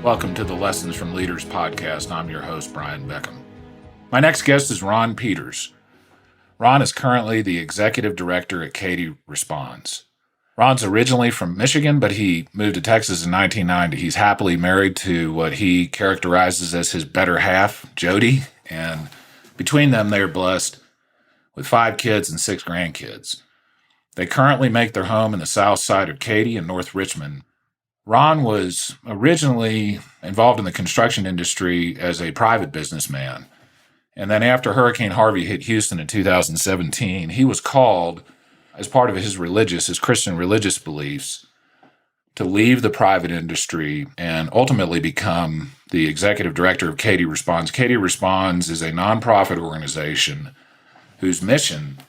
Welcome to the Lessons from Leaders podcast. I'm your host, Brian Beckcom. My next guest is Ron Peters. Ron is currently the executive director at Katy Responds. Ron's originally from Michigan, but he moved to Texas in 1990. He's happily married to what he characterizes as his better half, Jody, and between them, they are blessed with 5 kids and 6 grandkids. They currently make their home in the south side of Katy in North Richmond. Ron was originally involved in the construction industry as a private businessman. And then after Hurricane Harvey hit Houston in 2017, he was called, as part of his Christian religious beliefs, to leave the private industry and ultimately become the executive director of Katy Responds. Katy Responds is a nonprofit organization whose mission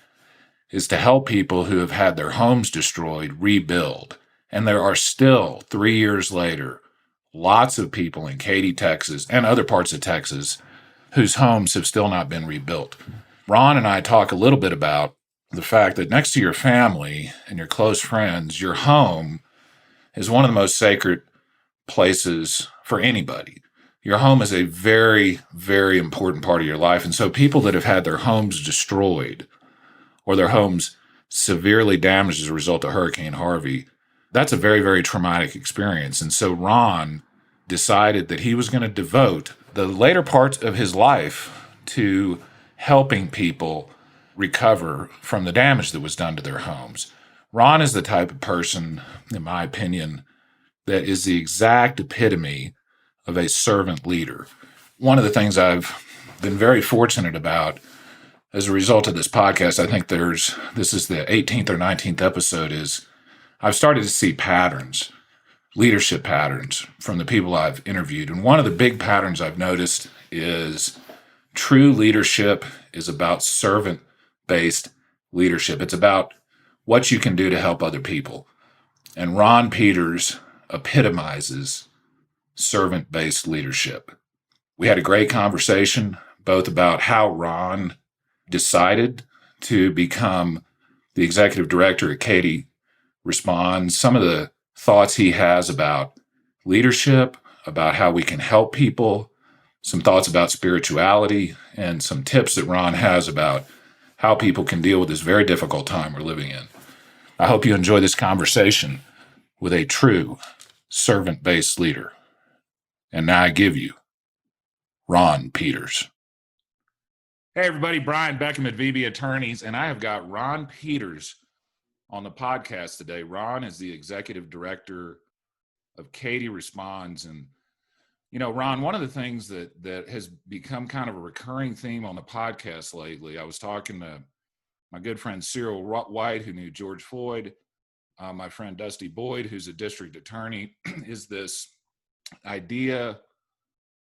is to help people who have had their homes destroyed rebuild. And there are still, 3 years later, lots of people in Katy, Texas, and other parts of Texas whose homes have still not been rebuilt. Ron and I talk a little bit about the fact that next to your family and your close friends, your home is one of the most sacred places for anybody. Your home is a very, very important part of your life. And so people that have had their homes destroyed or their homes severely damaged as a result of Hurricane Harvey, that's a very, very traumatic experience. And so Ron decided that he was going to devote the later parts of his life to helping people recover from the damage that was done to their homes. Ron is the type of person, in my opinion, that is the exact epitome of a servant leader. One of the things I've been very fortunate about as a result of this podcast, I think this is the 18th or 19th episode, is I've started to see patterns, leadership patterns from the people I've interviewed. And one of the big patterns I've noticed is true leadership is about servant-based leadership. It's about what you can do to help other people. And Ron Peters epitomizes servant-based leadership. We had a great conversation both about how Ron decided to become the executive director at Katy Responds, some of the thoughts he has about leadership, about how we can help people, some thoughts about spirituality, and some tips that Ron has about how people can deal with this very difficult time we're living in. I hope you enjoy this conversation with a true servant-based leader. And now I give you Ron Peters. Hey, everybody, Brian Beckcom at VB Attorneys, and I have got Ron Peters on the podcast today. Ron is the executive director of Katy Responds. And, you know, Ron, one of the things that has become kind of a recurring theme on the podcast lately, I was talking to my good friend Cyril White, who knew George Floyd, my friend Dusty Boyd, who's a district attorney, is this idea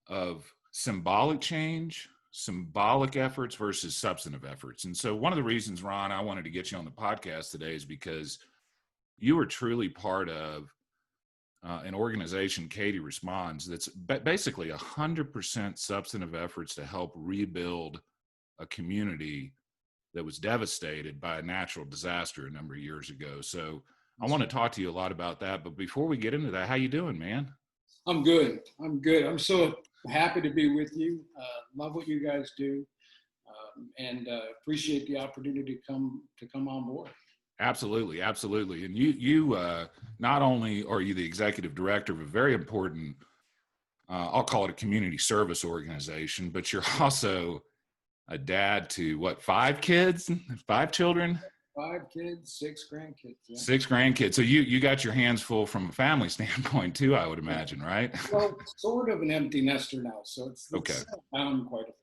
of symbolic change, symbolic efforts versus substantive efforts. And so one of the reasons, Ron, I wanted to get you on the podcast today is because you are truly part of an organization, Katy Responds, that's basically 100% substantive efforts to help rebuild a community that was devastated by a natural disaster a number of years ago. So I want to talk to you a lot about that. But before we get into that, how you doing, man? I'm good. I'm so happy to be with you. Love what you guys do, and appreciate the opportunity to come on board. Absolutely. And you not only are you the executive director of a very important, I'll call it a community service organization, but you're also a dad to 5 kids, 5 children? 5 kids, 6 grandkids. Yeah. 6 grandkids. So you got your hands full from a family standpoint too, I would imagine, right? Well, sort of an empty nester now, so it's okay. Down quite a bit.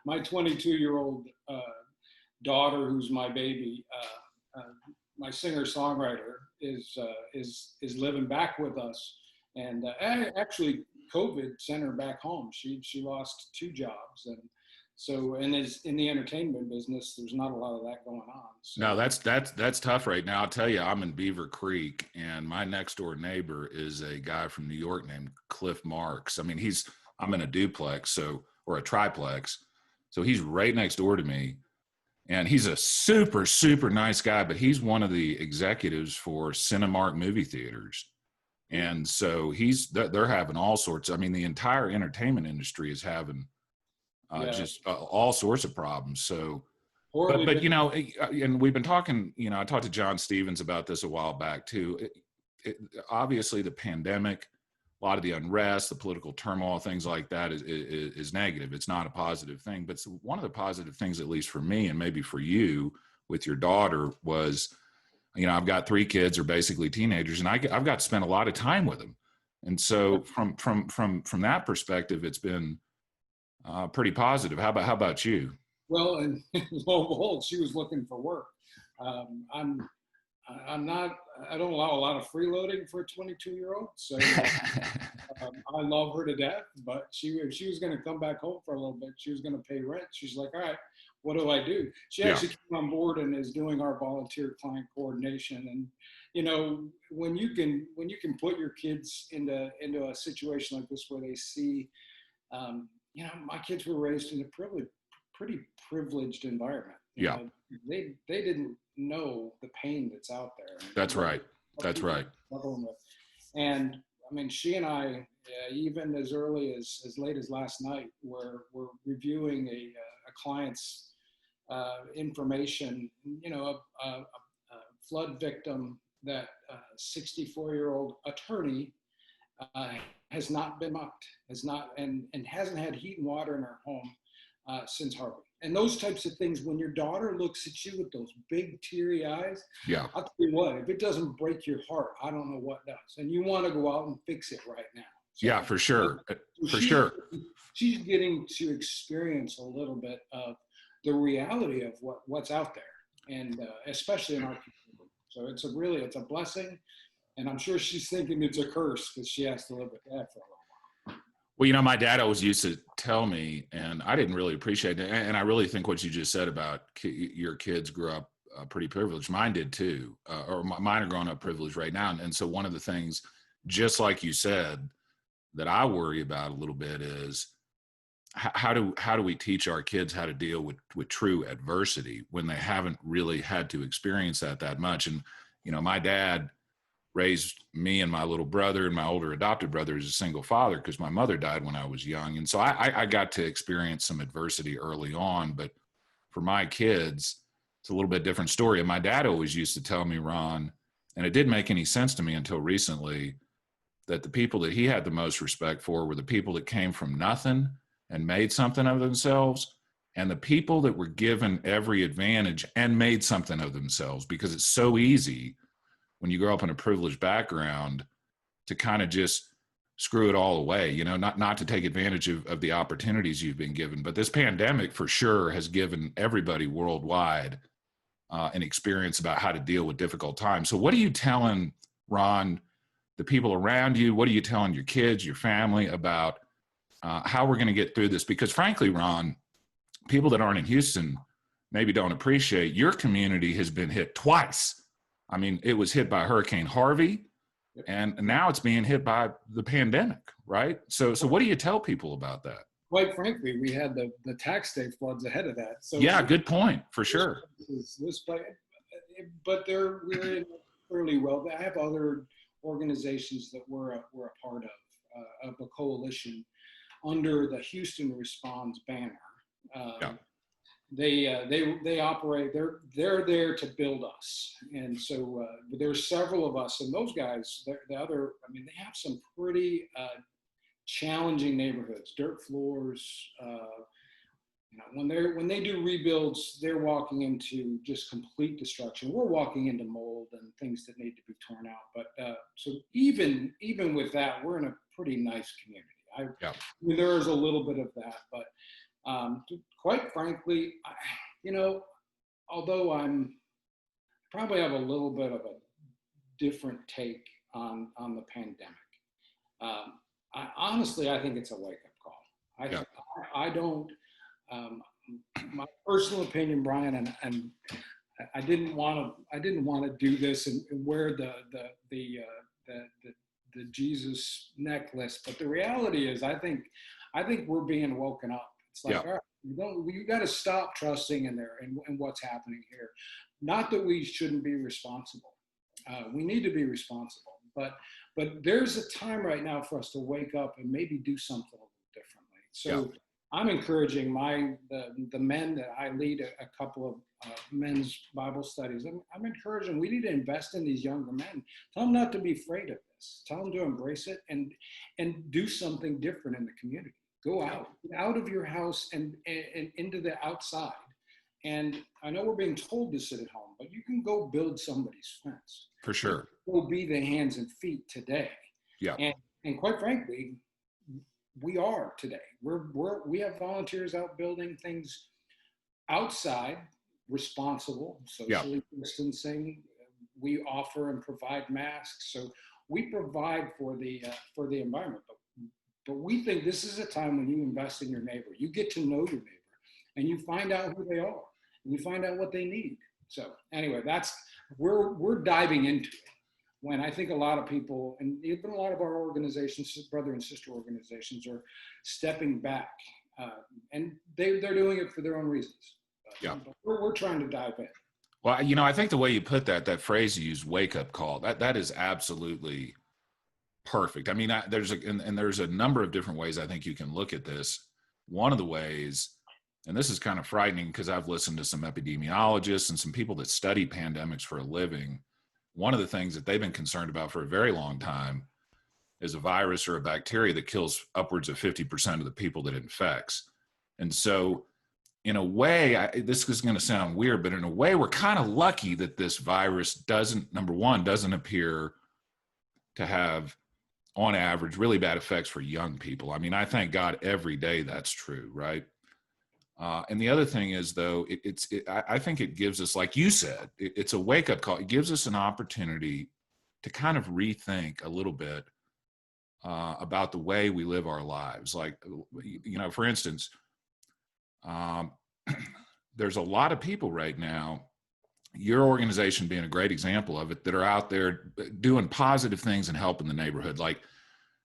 My 22-year-old daughter, who's my baby, my singer-songwriter, is living back with us, and actually COVID sent her back home. She lost 2 jobs, and so, and as in the entertainment business, there's not a lot of that going on. So. No, that's tough right now. I'll tell you, I'm in Beaver Creek, and my next door neighbor is a guy from New York named Cliff Marks. I mean, I'm in a duplex, or a triplex, so he's right next door to me, and he's a super, super nice guy. But he's one of the executives for Cinemark movie theaters, And so they're having all sorts. I mean, the entire entertainment industry is having just all sorts of problems. So, but you know, and we've been talking, you know, I talked to John Stevens about this a while back too. Obviously the pandemic, a lot of the unrest, the political turmoil, things like that is negative. It's not a positive thing, but one of the positive things, at least for me and maybe for you with your daughter, was, you know, I've got 3 kids, are basically teenagers, and I've got to spend a lot of time with them. And so from that perspective, it's been pretty positive. How about you? Well, and lo and behold, she was looking for work. I'm not, I don't allow a lot of freeloading for a 22-year-old. So I love her to death, but if she was going to come back home for a little bit, she was going to pay rent. She's like, all right, what do I do? She actually came on board and is doing our volunteer client coordination. And, you know, when you can put your kids into a situation like this where they see, you know, my kids were raised in a pretty privileged environment. You know, they didn't know the pain that's out there. That's right. That's right. And I mean, she and I, even as early as late as last night, we're reviewing a client's information. You know, a flood victim that 64-year-old attorney has not been mucked, and hasn't had heat and water in her home since Harvey. And those types of things, when your daughter looks at you with those big teary eyes, I'll tell you what, if it doesn't break your heart, I don't know what does. And you want to go out and fix it right now. So, for sure. For sure. She's getting to experience a little bit of the reality of what's out there, and especially in our community. So it's a blessing. And I'm sure she's thinking it's a curse because she has to live with that for a while. Well, you know, my dad always used to tell me, and I didn't really appreciate it. And I really think what you just said about your kids grew up pretty privileged. Mine did too, or mine are growing up privileged right now. And so one of the things, just like you said, that I worry about a little bit is how do we teach our kids how to deal with true adversity when they haven't really had to experience that much. And, you know, my dad raised me and my little brother and my older adopted brother as a single father because my mother died when I was young. And so I got to experience some adversity early on, but for my kids, it's a little bit different story. And my dad always used to tell me, Ron, and it didn't make any sense to me until recently, that the people that he had the most respect for were the people that came from nothing and made something of themselves, and the people that were given every advantage and made something of themselves, because it's so easy when you grow up in a privileged background to kind of just screw it all away, you know, not to take advantage of the opportunities you've been given. But this pandemic for sure has given everybody worldwide an experience about how to deal with difficult times. So what are you telling, Ron, the people around you? What are you telling your kids, your family about how we're going to get through this? Because frankly, Ron, people that aren't in Houston maybe don't appreciate your community has been hit twice. I mean, it was hit by Hurricane Harvey, and now it's being hit by the pandemic, right? So what do you tell people about that? Quite frankly, we had the tax day floods ahead of that. So yeah, good point, for sure. But we're in fairly well. I have other organizations that we're a part of a coalition under the Houston Responds banner. They operate. They're there to build us, and so there's several of us, and those guys. They have some pretty challenging neighborhoods, dirt floors. You know, when they do rebuilds, they're walking into just complete destruction. We're walking into mold and things that need to be torn out. But so even with that, we're in a pretty nice community. I mean, there is a little bit of that, but. Quite frankly, you know, although I'm probably have a little bit of a different take on the pandemic, I think it's a wake-up call. I don't. My personal opinion, Brian, and I didn't want to do this and wear the Jesus necklace, but the reality is, I think we're being woken up. It's like, all right, you got to stop trusting in there and what's happening here. Not that we shouldn't be responsible. We need to be responsible, but but there's a time right now for us to wake up and maybe do something a little differently. So I'm encouraging the men that I lead a couple of men's Bible studies. I'm encouraging, we need to invest in these younger men. Tell them not to be afraid of this. Tell them to embrace it and do something different in the community. Go out of your house and into the outside. And I know we're being told to sit at home, but you can go build somebody's fence. For sure. Go be the hands and feet today. Yeah. And quite frankly, we are today. We have volunteers out building things outside, responsible, socially distancing. We offer and provide masks, so we provide for the environment. But we think this is a time when you invest in your neighbor. You get to know your neighbor, and you find out who they are, and you find out what they need. So anyway, we're diving into it. When I think a lot of people, and even a lot of our organizations, brother and sister organizations, are stepping back, and they're doing it for their own reasons. But we're trying to dive in. Well, I think the way you put that phrase you use, wake up call, that is absolutely perfect. I mean, there's a number of different ways I think you can look at this. One of the ways, and this is kind of frightening because I've listened to some epidemiologists and some people that study pandemics for a living. One of the things that they've been concerned about for a very long time is a virus or a bacteria that kills upwards of 50% of the people that it infects. And so in a way, this is going to sound weird, but in a way, we're kind of lucky that this virus doesn't appear to have, on average, really bad effects for young people. I mean, I thank God every day that's true, right? And the other thing is, though, I think it gives us, like you said, it's a wake-up call. It gives us an opportunity to kind of rethink a little bit about the way we live our lives. Like, for instance, there's a lot of people right now, your organization being a great example of it, that are out there doing positive things and helping the neighborhood. Like,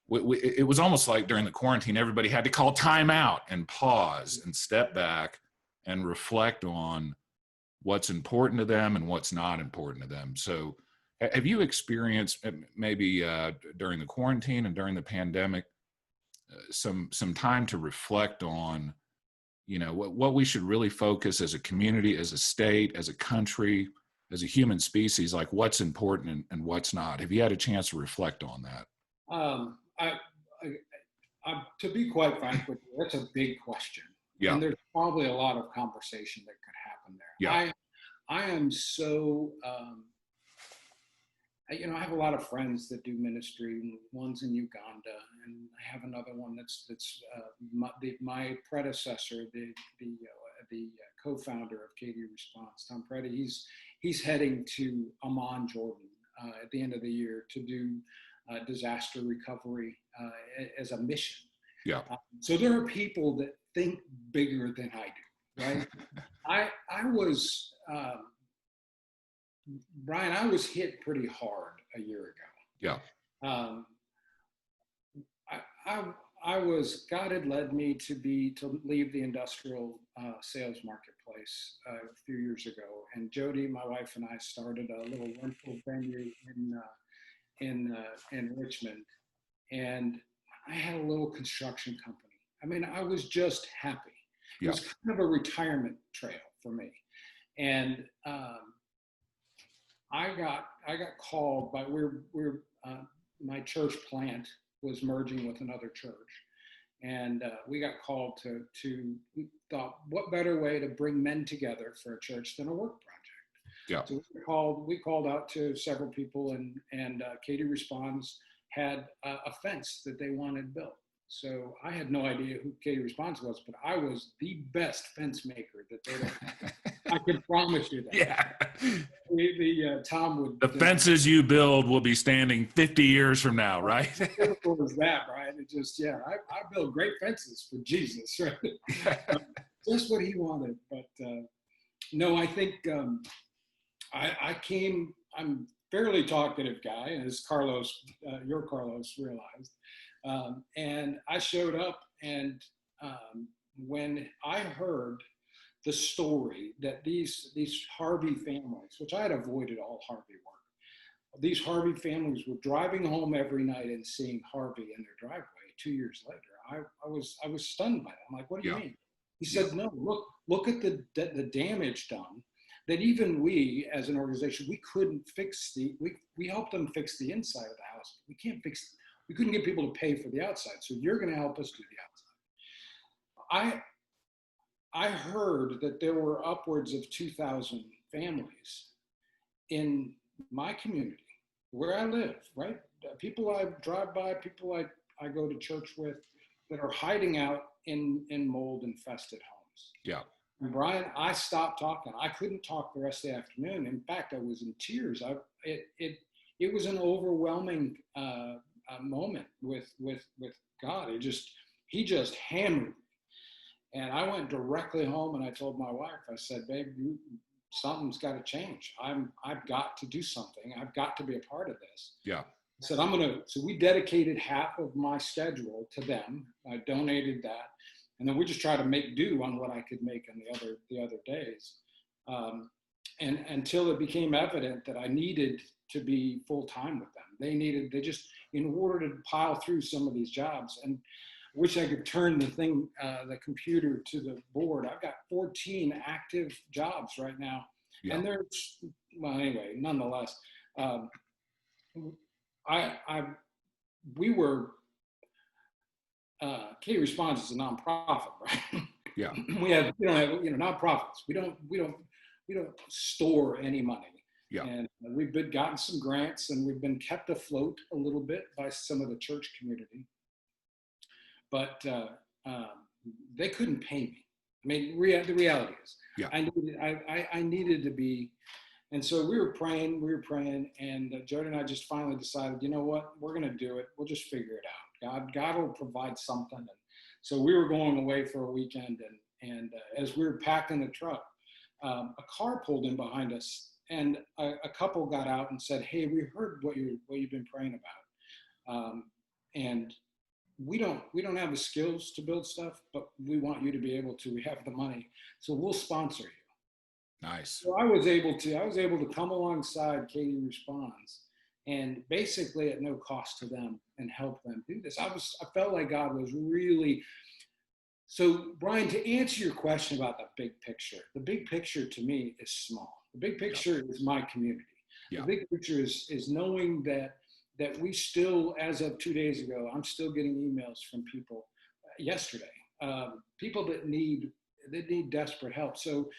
it was almost like during the quarantine, everybody had to call time out and pause and step back and reflect on what's important to them and what's not important to them. So have you experienced maybe during the quarantine and during the pandemic, some time to reflect on, what we should really focus as a community, as a state, as a country, as a human species, like what's important and what's not? Have you had a chance to reflect on that? To be quite frank with you, that's a big question. Yeah. And there's probably a lot of conversation that could happen there. Yeah. I am so, I have a lot of friends that do ministry. One's in Uganda, and I have another one that's my predecessor, the co-founder of Katy Responds, Tom Preddy. He's heading to Amman, Jordan, at the end of the year to do disaster recovery as a mission. Yeah. So there are people that think bigger than I do, right? I was, Brian, I was hit pretty hard a year ago. Yeah. God had led me to leave the industrial sales marketplace a few years ago. And Jody, my wife, and I started a little rental venue in Richmond, and I had a little construction company. I mean, I was just happy. It was kind of a retirement trail for me, and I got called by my church plant was merging with another church, and we got called to we thought, what better way to bring men together for a church than a work project? Yeah. So we called out to several people, and Katy Responds had a fence that they wanted built. So I had no idea who Katy Responds was, but I was the best fence maker that they had. I can promise you that. Yeah. Tom would. The fences you build will be standing 50 years from now, right? How difficult is that, Brian? It just, I build great fences for Jesus, right? Just what he wanted. But no, I think I'm fairly talkative guy, as your Carlos realized. And I showed up, and when I heard the story that these Harvey families, which I had avoided all Harvey these Harvey families were driving home every night and seeing Harvey in their driveway 2 years later. I was stunned by that. I'm like, what do you mean? He said, no, look at the damage done, that even we as an organization, we couldn't fix we helped them fix the inside of the house. We couldn't get people to pay for the outside. So you're going to help us do the outside. I heard that there were upwards of 2,000 families in my community where I live, right? People I drive by, people I go to church with, that are hiding out in mold infested homes. Yeah. And Brian, I stopped talking. I couldn't talk the rest of the afternoon. In fact, I was in tears. It was an overwhelming moment with God. He just hammered me. And I went directly home and I told my wife, I said, babe, something's got to change. I've got to do something. I've got to be a part of this. Yeah. I said, so we dedicated half of my schedule to them. I donated that. And then we just tried to make do on what I could make on the other days. And until it became evident that I needed to be full time with them. They just, in order to pile through some of these jobs, and wish I could turn the computer to the board. I've got 14 active jobs right now. Yeah. And anyway, nonetheless, Katy Responds is a nonprofit, right? Yeah. We don't have nonprofits. We don't store any money. Yeah. And we've gotten some grants, and we've been kept afloat a little bit by some of the church community. But they couldn't pay me. I mean, the reality is, yeah. I needed to be, and so we were praying, and Jody and I just finally decided, you know what, we're going to do it. We'll just figure it out. God will provide something. And so we were going away for a weekend, and as we were packing the truck, a car pulled in behind us, and a couple got out and said, hey, we heard what you've been praying about, and we don't have the skills to build stuff, but we want you to be able to. We have the money, so we'll sponsor you. Nice. So I was able to come alongside Katy Responds, and basically at no cost to them, and help them do this. I felt like God was really. So Brian, to answer your question about the big picture to me is small. The big picture is my community. The big picture is knowing that we still, as of 2 days ago, I'm still getting emails from people yesterday, people that need desperate help. So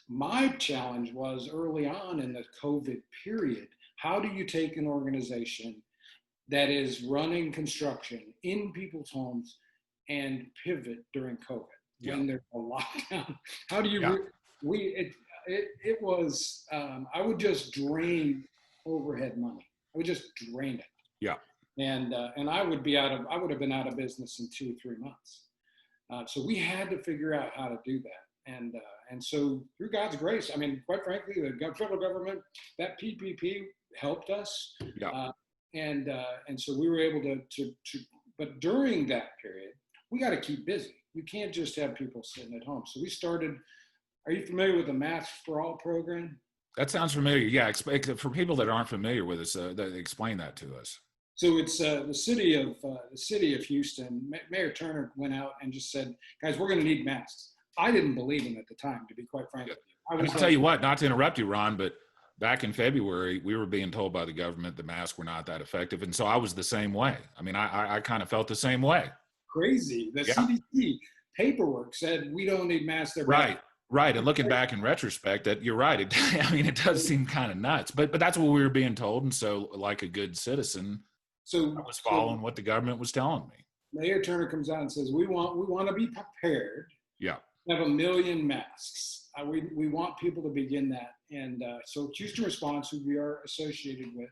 my challenge was early on in the COVID period, how do you take an organization that is running construction in people's homes and pivot during COVID when there's a lockdown? How do you, it was, I would just drain overhead money. I would just drain it. Yeah. And I would have been out of business in 2-3 months. So we had to figure out how to do that. And so through God's grace, I mean, quite frankly, the federal government, that PPP helped us. Yeah. And so we were able to, but during that period, we got to keep busy. We can't just have people sitting at home. So we started, are you familiar with the Masks for All program? That sounds familiar. Yeah. For people that aren't familiar with us, explain that to us. So it's the city of Houston. Mayor Turner went out and just said, guys, we're going to need masks. I didn't believe him at the time, to be quite frank with you. I'll tell you what, not to interrupt you, Ron, but back in February, we were being told by the government the masks were not that effective. And so I was the same way. I mean, I kind of felt the same way. Crazy. The CDC paperwork said we don't need masks. Right. And looking back in retrospect, that you're right. It does seem kind of nuts, but that's what we were being told. And so like a good citizen, I was following what the government was telling me. Mayor Turner comes out and says, we want to be prepared. Yeah. Have 1 million masks. We want people to begin that. And so Houston Response, who we are associated with,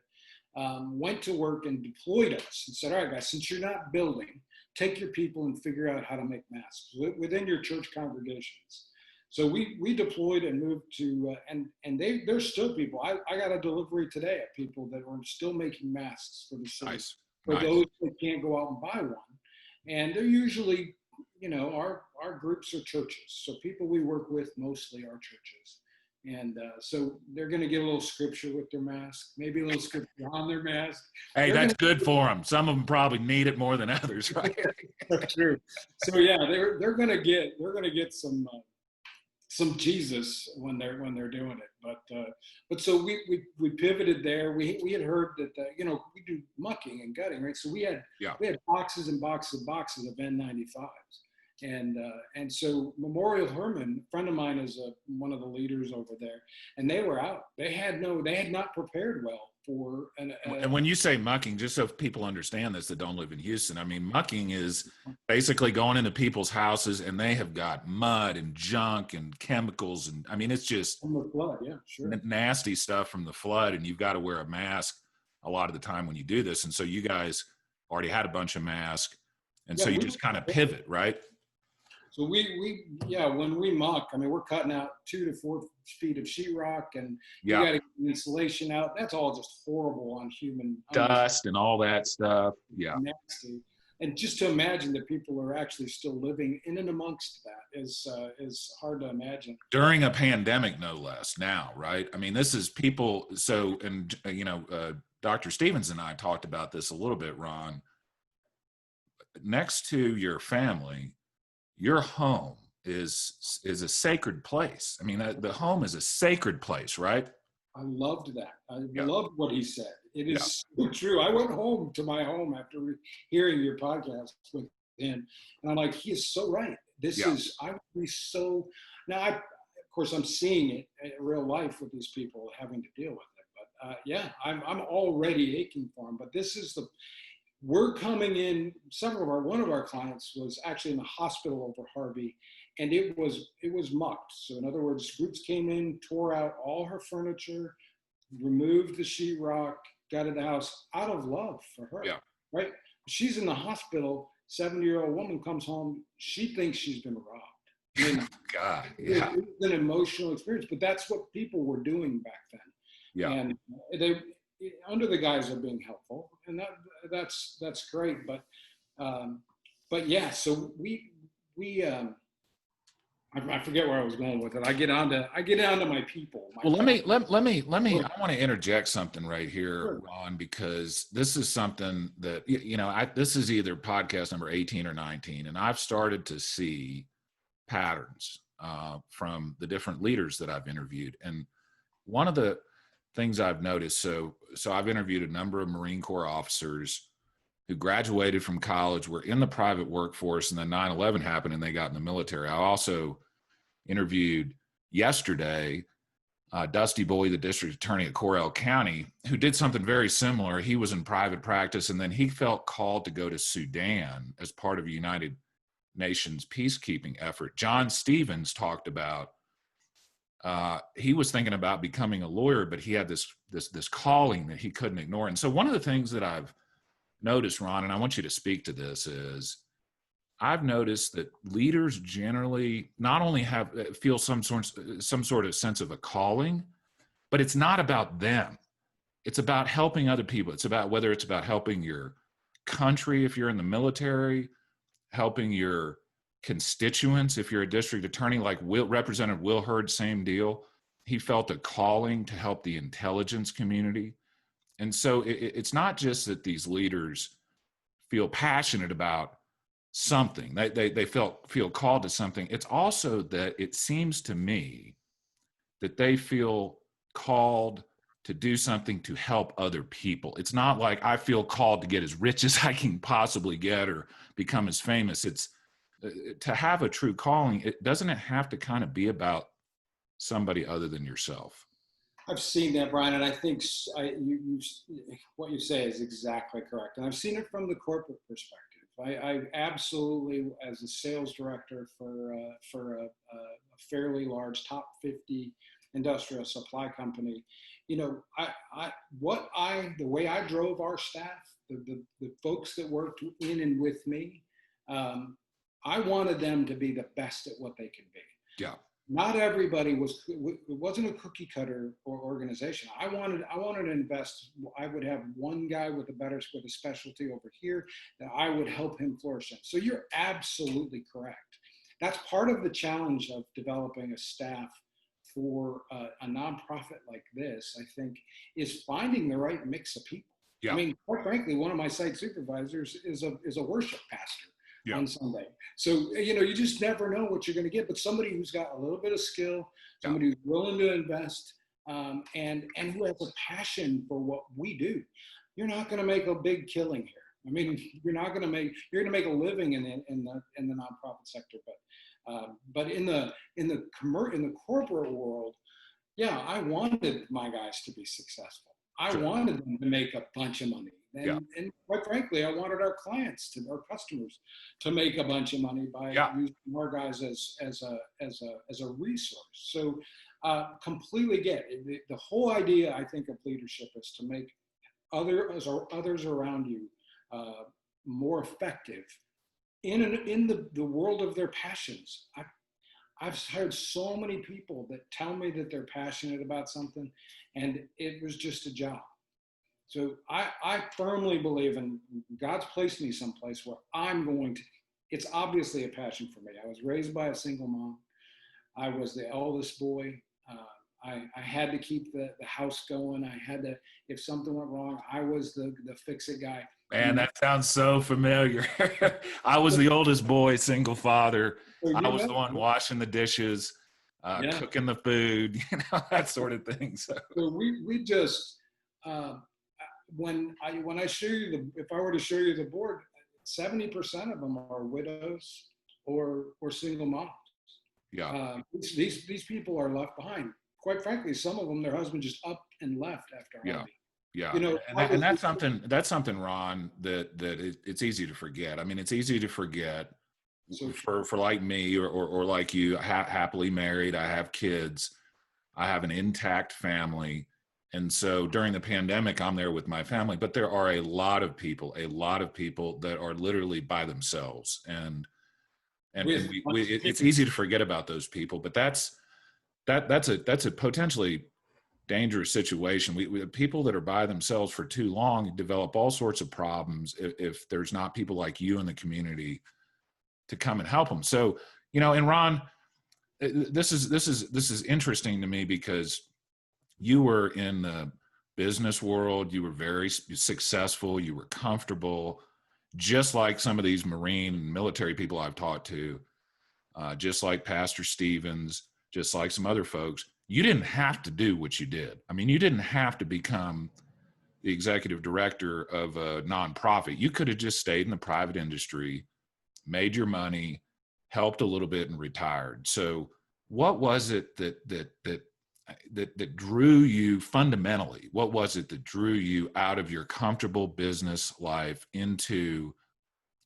went to work and deployed us and said, all right, guys, since you're not building, take your people and figure out how to make masks within your church congregations. So we deployed and moved to, and there's still people. I got a delivery today of people that are still making masks for the city. Nice. For those that can't go out and buy one. And they're usually, our groups are churches. So people we work with mostly are churches. And so they're going to get a little scripture with their mask, maybe a little scripture on their mask. Hey, They're that's going good for them. Some of them probably need it more than others, right? to true. So yeah, they're going to get some Jesus when they're doing it. But so we pivoted there. We had heard that we do mucking and gutting, right? So we had boxes and boxes of N95s. And so Memorial Hermann, a friend of mine is one of the leaders over there, and they were out. They had not prepared well for and when you say mucking, just so people understand this that don't live in Houston, I mean, mucking is basically going into people's houses and they have got mud and junk and chemicals. And I mean, it's just from the flood. Yeah, sure. Nasty stuff from the flood. And you've got to wear a mask a lot of the time when you do this. And so you guys already had a bunch of masks. And so you just kind of pivot, right? So when we muck, I mean, we're cutting out 2 to 4 feet of sheetrock, and you got to get the insulation out. That's all just horrible on human dust and all that stuff. Yeah, nasty. And just to imagine that people are actually still living in and amongst that is hard to imagine during a pandemic, no less. Now, right? I mean, this is people. So, and Dr. Stevens and I talked about this a little bit, Ron. Next to your family, your home is a sacred place. I mean, the home is a sacred place, right? I loved that. I loved what he said. It is so true. I went home to my home after hearing your podcast with him, and I'm like, he is so right. I would be so, now of course I'm seeing it in real life with these people having to deal with it, but I'm already aching for them, but we're coming in. One of our clients was actually in the hospital over Harvey, and it was mucked. So in other words, groups came in, tore out all her furniture, removed the sheetrock, gutted the house out of love for her. Yeah. Right? She's in the hospital. 70-year-old woman comes home. She thinks she's been robbed. I mean, God, yeah. It was an emotional experience, but that's what people were doing back then. Yeah. And they, under the guise of being helpful, and that's great. But yeah, so we I forget where I was going with it. I get on to my people. Well, let me. I want to interject something right here, Ron, because this is something that this is either podcast number 18 or 19, and I've started to see patterns from the different leaders that I've interviewed, and one of the things I've noticed. So I've interviewed a number of Marine Corps officers who graduated from college, were in the private workforce, and then 9/11 happened and they got in the military. I also interviewed yesterday Dusty Boy, the district attorney at Correll County, who did something very similar. He was in private practice, and then he felt called to go to Sudan as part of a United Nations peacekeeping effort. John Stevens talked about he was thinking about becoming a lawyer, but he had this calling that he couldn't ignore. And so one of the things that I've noticed, Ron, and I want you to speak to this, is I've noticed that leaders generally not only feel some sort of sense of a calling, but it's not about them. It's about helping other people. It's about whether it's about helping your country if you're in the military, helping your constituents if you're a district attorney, like Representative Will Hurd, same deal. He felt a calling to help the intelligence community. And so it's not just that these leaders feel passionate about something, they feel called to something. It's also that it seems to me that they feel called to do something to help other people. It's not like I feel called to get as rich as I can possibly get or become as famous. It's to have a true calling. It doesn't have to kind of be about somebody other than yourself. I've seen that, Brian, and I think what you say is exactly correct. And I've seen it from the corporate perspective. I absolutely, as a sales director for a fairly large top 50 industrial supply company, the way I drove our staff, the folks that worked in and with me, I wanted them to be the best at what they could be. Yeah. Not everybody it wasn't a cookie cutter or organization. I wanted to invest. I would have one guy with a specialty over here that I would help him flourish in. So you're absolutely correct. That's part of the challenge of developing a staff for a nonprofit like this, I think, is finding the right mix of people. Yeah. I mean, quite frankly, one of my site supervisors is a worship pastor on Sunday. So, you just never know what you're going to get, but somebody who's got a little bit of skill, somebody who's willing to invest, and who has a passion for what we do. You're not going to make a big killing here. I mean, you're going to make a living in the nonprofit sector, but in the corporate world, I wanted my guys to be successful. I wanted them to make a bunch of money, and quite frankly, I wanted our customers to make a bunch of money by using our guys as a resource. So, completely get it. The whole idea, I think, of leadership is to make others around you more effective in the world of their passions. I've heard so many people that tell me that they're passionate about something, and it was just a job. So I firmly believe in God's placed me someplace where it's obviously a passion for me. I was raised by a single mom. I was the eldest boy. I had to keep the house going. I had to, if something went wrong, I was the fix-it guy. Man, that sounds so familiar. I was the oldest boy, single father. I was the one washing the dishes, cooking the food, that sort of thing. So we just, when I show you if I were to show you the board, 70% of them are widows or single moms. Yeah. These people are left behind. Quite frankly, some of them, their husband just up and left after Harvey. Yeah. And that's something, Ron, that it's easy to forget. I mean, it's easy to forget for like me or like you, happily married. I have kids. I have an intact family. And so during the pandemic, I'm there with my family, but there are a lot of people that are literally by themselves. And it's easy to forget about those people, but that's a potentially dangerous situation. We people that are by themselves for too long develop all sorts of problems if there's not people like you in the community to come and help them. So, and Ron, this is interesting to me because you were in the business world, you were very successful, you were comfortable, just like some of these Marine and military people I've talked to, just like Pastor Stevens, just like some other folks. You didn't have to do what you did. I mean, you didn't have to become the executive director of a nonprofit. You could have just stayed in the private industry, made your money, helped a little bit, and retired. So what was it that drew you fundamentally? What was it that drew you out of your comfortable business life into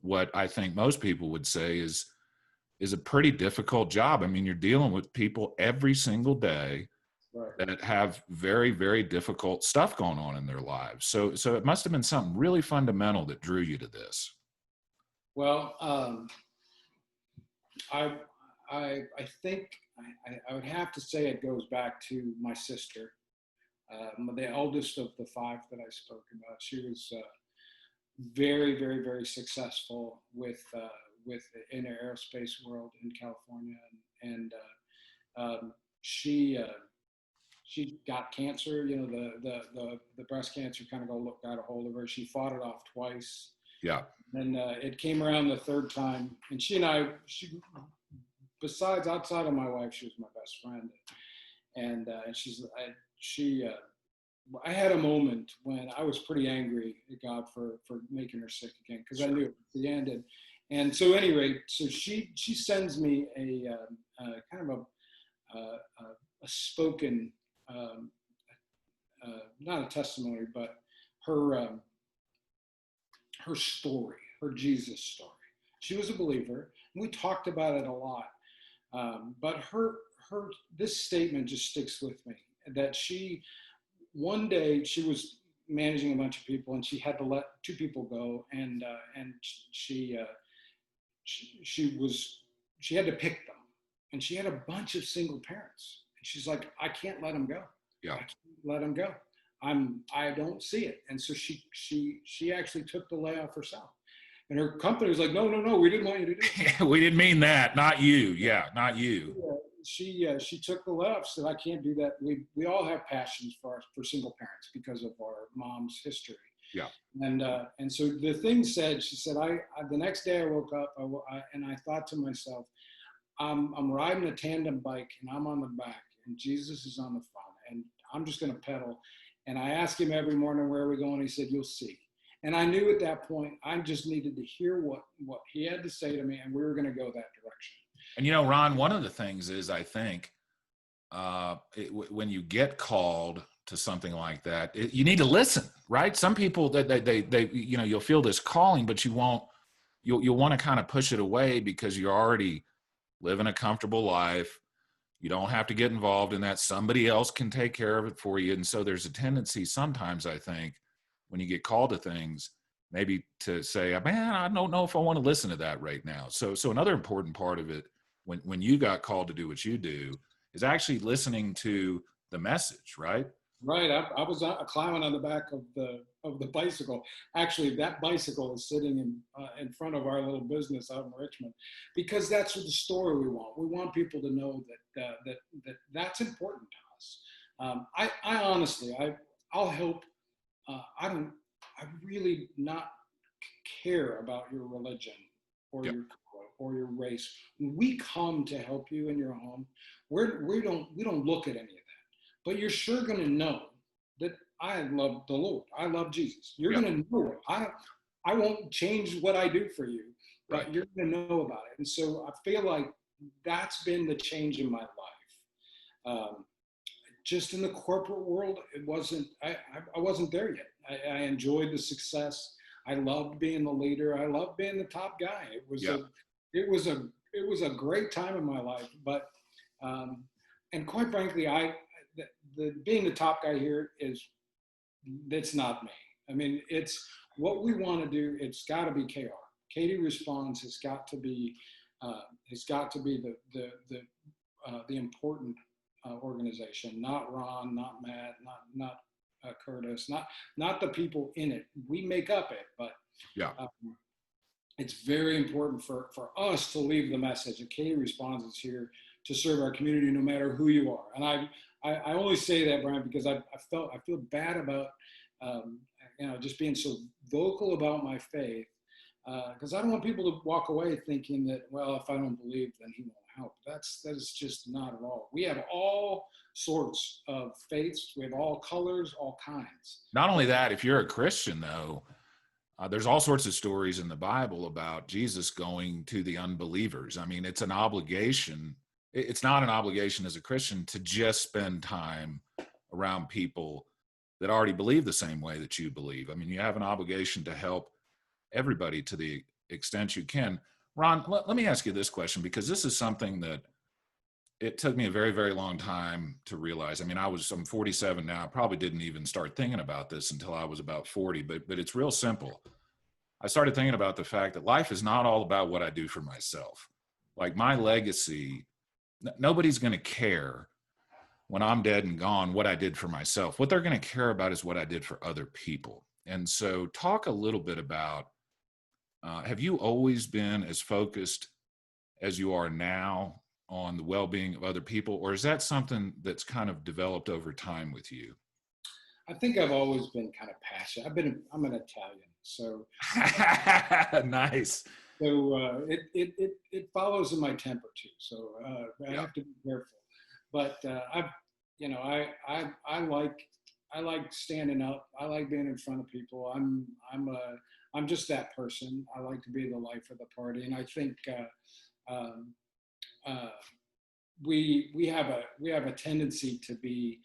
what I think most people would say is a pretty difficult job? I mean, you're dealing with people every single day that have very, very difficult stuff going on in their lives. So it must have been something really fundamental that drew you to this. Well, I think I would have to say it goes back to my sister, the eldest of the five that I spoke about. She was very, very, very successful in the aerospace world in California, and she got cancer. The breast cancer kind of got a hold of her. She fought it off twice. Yeah. And it came around the third time, and she besides outside of my wife, she was my best friend, and I had a moment when I was pretty angry at God for making her sick again, because I knew at the end. And so anyway, so she sends me a kind of a spoken, not a testimony, but her story, her Jesus story. She was a believer, and we talked about it a lot. But this statement just sticks with me, that one day she was managing a bunch of people, and she had to let two people go, and she had to pick them, and she had a bunch of single parents, and she's like, I can't let them go. Yeah. I can't let them go. I don't see it. And so she actually took the layoff herself. And her company was like, no, we didn't want you to do it. We didn't mean that. Not you. Yeah, not you. Yeah. she took the left, said, I can't do that. We all have passions for single parents because of our mom's history. Yeah. And so the thing said, she said, the next day I woke up and I thought to myself, I'm riding a tandem bike and I'm on the back and Jesus is on the front and I'm just going to pedal. And I asked him every morning, where are we going? He said, you'll see. And I knew at that point, I just needed to hear what he had to say to me, and we were going to go that direction. And, Ron, one of the things is, I think, when you get called to something like that, you need to listen, right? Some people that they you'll feel this calling, but you'll want to kind of push it away because you're already living a comfortable life. You don't have to get involved in that. Somebody else can take care of it for you. And so there's a tendency sometimes, I think, when you get called to things, maybe to say, man, I don't know if I want to listen to that right now. So another important part of it, when you got called to do what you do, is actually listening to the message, right? Right. I was climbing on the back of the bicycle. Actually, that bicycle is sitting in front of our little business out in Richmond, because that's the story we want. We want people to know that's important to us. I honestly, I'll help. I really not care about your religion or your color or your race. When we come to help you in your home, we don't look at any of that. But you're sure going to know that I love the Lord. I love Jesus. You're going to know it. I won't change what I do for you, but you're going to know about it. And so I feel like that's been the change in my life. Just in the corporate world, it wasn't. I wasn't there yet. I enjoyed the success. I loved being the leader. I loved being the top guy. It was a great time in my life. But and quite frankly, being the top guy here that's not me. I mean, it's what we want to do. It's got to be KR. Katy Responds has got to be the important organization, not Ron, not Matt, not Curtis, not the people in it. We make up it, but it's very important for us to leave the message that Katy Responds is here to serve our community, no matter who you are. And I only say that, Brian, because I feel bad about just being so vocal about my faith, because I don't want people to walk away thinking that, well, if I don't believe, then he won't help. That is just not at all. We have all sorts of faiths. We have all colors, all kinds. Not only that, if you're a Christian, though, there's all sorts of stories in the Bible about Jesus going to the unbelievers. I mean, it's an obligation. It's not an obligation as a Christian to just spend time around people that already believe the same way that you believe. I mean, you have an obligation to help everybody to the extent you can. Ron, let me ask you this question, because this is something that it took me a very, very long time to realize. I mean, I'm 47 now. I probably didn't even start thinking about this until I was about 40, but it's real simple. I started thinking about the fact that life is not all about what I do for myself. Like, my legacy, nobody's going to care when I'm dead and gone what I did for myself. What they're going to care about is what I did for other people. And so talk a little bit about, have you always been as focused as you are now on the well-being of other people, or is that something that's kind of developed over time with you? I think I've always been kind of passionate. I'm an Italian, so nice. So it follows in my temper too. So I have to be careful. But I like standing up. I like being in front of people. I'm just that person. I like to be the life of the party, and I think we have a tendency to be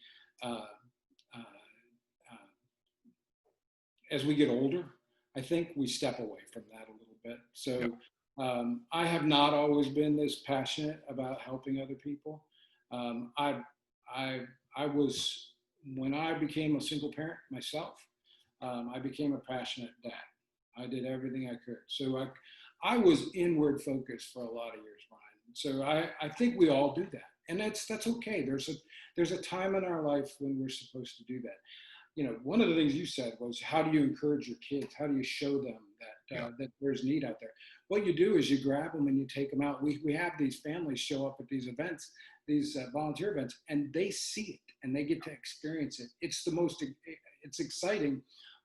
as we get older. I think we step away from that a little bit. So I have not always been this passionate about helping other people. I was, when I became a single parent myself, I became a passionate dad. I did everything I could. So I was inward focused for a lot of years, Brian. So I think we all do that, and that's okay. There's a time in our life when we're supposed to do that. You know, one of the things you said was, how do you encourage your kids? How do you show them that there's need out there? What you do is you grab them and you take them out. We have these families show up at these events. these volunteer events, and they see it and they get to experience it. It's exciting,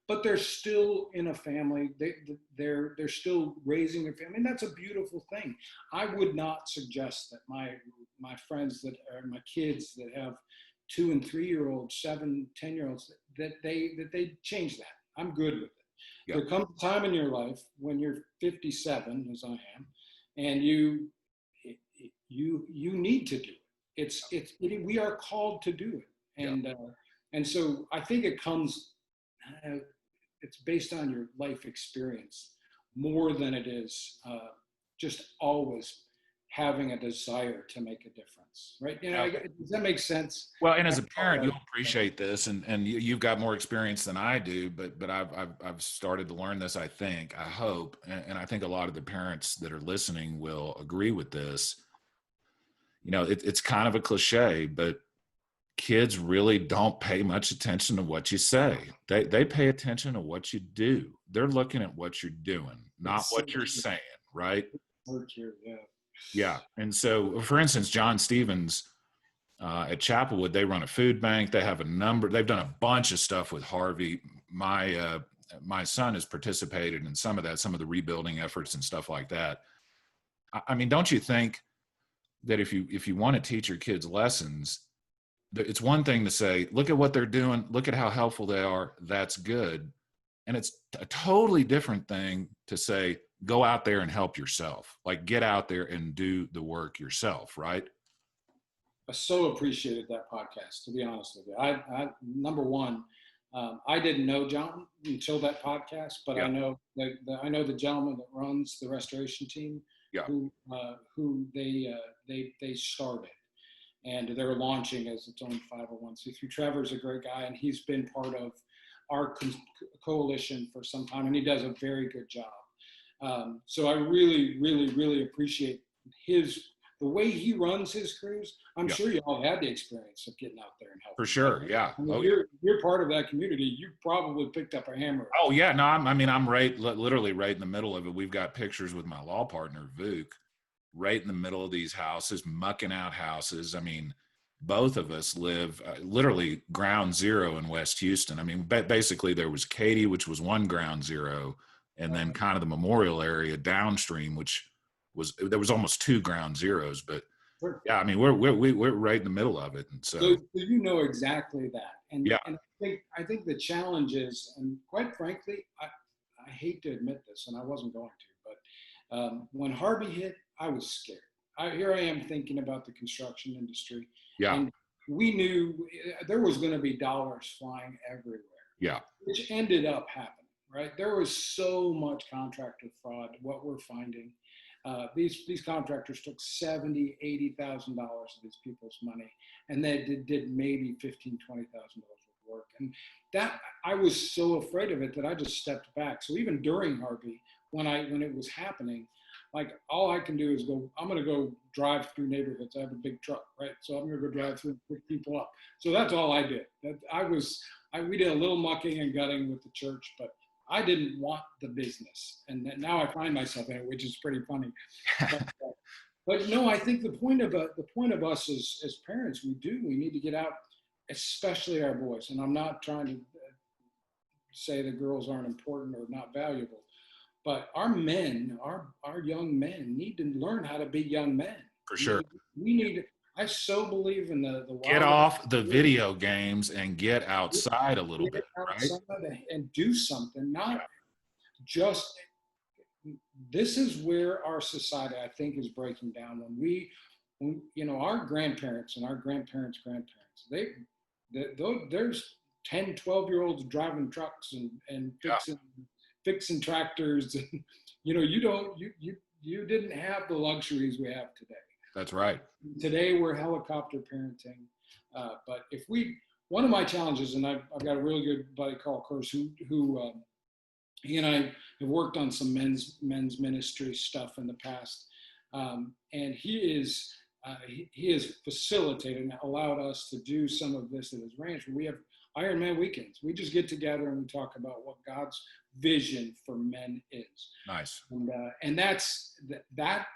but they're still in a family. They're still raising a family, and that's a beautiful thing. I would not suggest that my friends that are my kids that have 2 and 3 year olds, 7, 10-year-olds, that they change that. I'm good with it. Yep. There comes a time in your life when you're 57, as I am, and you need to do it. We are called to do it, and so I think it comes. It's based on your life experience more than it is just always having a desire to make a difference, right? Does that make sense? Well, and as a parent, you'll appreciate this, and you've got more experience than I do, but I've started to learn this. I hope, and I think a lot of the parents that are listening will agree with this. It's kind of a cliche, but kids really don't pay much attention to what you say. They pay attention to what you do. They're looking at what you're doing, not what you're saying, right? Yeah. And so, for instance, John Stevens at Chapelwood, they run a food bank. They've done a bunch of stuff with Harvey. My son has participated in some of the rebuilding efforts and stuff like that. I mean, don't you think that if you want to teach your kids lessons, it's one thing to say, look at what they're doing, look at how helpful they are, that's good. And it's a totally different thing to say, go out there and help yourself. Like, get out there and do the work yourself, right? I so appreciated that podcast, to be honest with you. I number one, I didn't know John until that podcast, but I know the gentleman that runs the restoration team, who they started. And they're launching as its own 501c3. Trevor's a great guy, and he's been part of our coalition for some time, and he does a very good job. So I really, really, really appreciate the way he runs his crews. I'm sure you all had the experience of getting out there and helping. For sure, yeah. I mean, you're part of that community. You probably picked up a hammer. Oh yeah, no, I'm literally right in the middle of it. We've got pictures with my law partner Vuk, right in the middle of these houses, mucking out houses. I mean, both of us live literally ground zero in West Houston. I mean, basically there was Katy, which was one ground zero, and then kind of the Memorial area downstream, there was almost 2 ground zeros. But yeah, I mean, we're right in the middle of it, and so you know exactly that. And and I think the challenge is, and quite frankly, I hate to admit this, and I wasn't going to, but when Harvey hit, I was scared. Here I am thinking about the construction industry. Yeah. And we knew there was going to be dollars flying everywhere. Yeah. Which ended up happening, right? There was so much contractor fraud. What we're finding, these contractors took $70,000, $80,000 of these people's money, and they did maybe $15,000, $20,000 of work. And that, I was so afraid of it that I just stepped back. So even during Harvey, when it was happening, like, all I can do is I'm going to go drive through neighborhoods. I have a big truck, right? So I'm going to go drive through and pick people up. So that's all I did. We did a little mucking and gutting with the church, but I didn't want the business. And now I find myself in it, which is pretty funny. But no, I think the point of us as parents, we need to get out, especially our boys. And I'm not trying to say that girls aren't important or not valuable. But our men, our young men, need to learn how to be young men. For sure. I so believe in the get off the video games and get outside a little bit, right? And do something, not just. This is where our society, I think, is breaking down. When our grandparents and our grandparents' grandparents, there's 10, 12-year-olds driving trucks and fixing tractors, and you didn't have the luxuries we have today. That's right. Today we're helicopter parenting, but one of my challenges, and I've got a really good buddy, Carl Kurz, who he and I have worked on some men's ministry stuff in the past, and he is he has facilitated and allowed us to do some of this at his ranch. We have Iron Man weekends. We just get together and we talk about what God's vision for men is. Nice. And that's that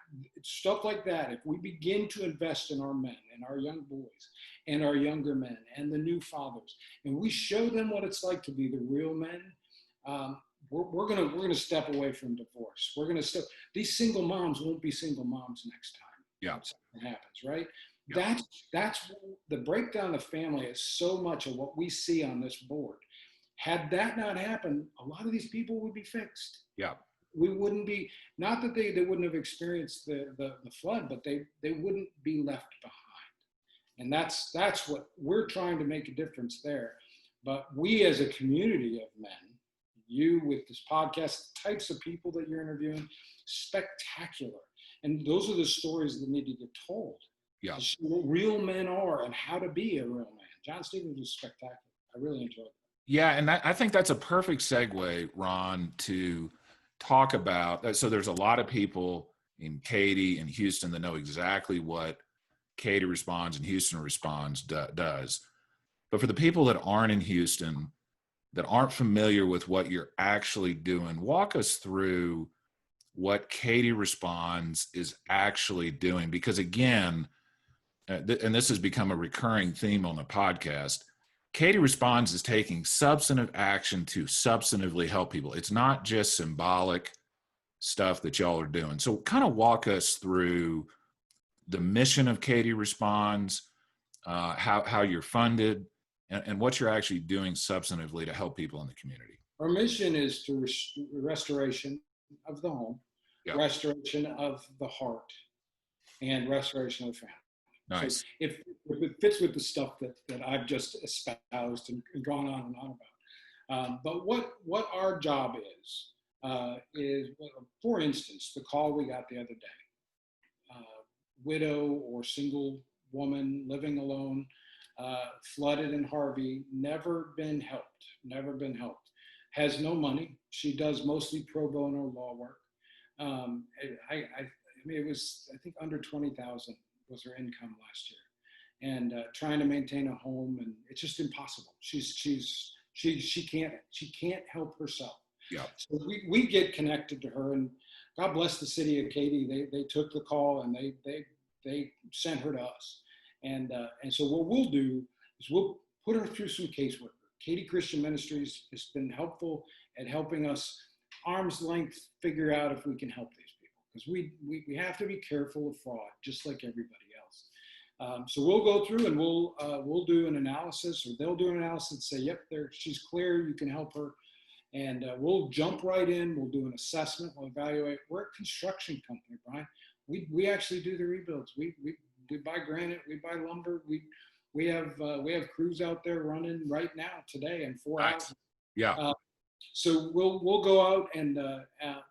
stuff like that. If we begin to invest in our men and our young boys and our younger men and the new fathers, and we show them what it's like to be the real men, we're gonna step away from divorce. We're gonna step. These single moms won't be single moms next time. Yeah, something happens, right? Yeah. That's the breakdown of family is so much of what we see on this board. Had that not happened, a lot of these people would be fixed. Yeah. We wouldn't be, not that they wouldn't have experienced the flood, but they wouldn't be left behind. And that's what we're trying to make a difference there. But we as a community of men, you with this podcast, types of people that you're interviewing, spectacular. And those are the stories that need to get told. Yeah. To show what real men are and how to be a real man. John Stevens was spectacular. I really enjoyed it. Yeah, and I think that's a perfect segue, Ron, to talk about. So there's a lot of people in Katy and Houston that know exactly what Katy Responds and Houston Responds does. But for the people that aren't in Houston, that aren't familiar with what you're actually doing, walk us through what Katy Responds is actually doing. Because again, and this has become a recurring theme on the podcast, Katy Responds is taking substantive action to substantively help people. It's not just symbolic stuff that y'all are doing. So kind of walk us through the mission of Katy Responds, how you're funded, and what you're actually doing substantively to help people in the community. Our mission is to restoration of the home, Yeah. restoration of the heart, and restoration of the family. Nice. So if it fits with the stuff that I've just espoused and gone on and on about. But what our job is, for instance, the call we got the other day, widow or single woman living alone, flooded in Harvey, never been helped, has no money. She does mostly pro bono law work. I mean, it was, I think, under 20,000 was her income last year, and trying to maintain a home, and it's just impossible. She can't help herself. Yeah. So we get connected to her, and God bless the city of Katy. They took the call and they sent her to us, and so what we'll do is we'll put her through some casework. Katy Christian Ministries has been helpful at helping us arm's length figure out if we can help these people, because we have to be careful of fraud, just like everybody else. So we'll go through and we'll do an analysis, or they'll do an analysis and say, yep, she's clear, you can help her. And we'll jump right in. We'll do an assessment. We'll evaluate. We're a construction company, Brian. We actually do the rebuilds. We buy granite. We buy lumber. We have crews out there running right now today in 4 hours. Yeah. So we'll go out and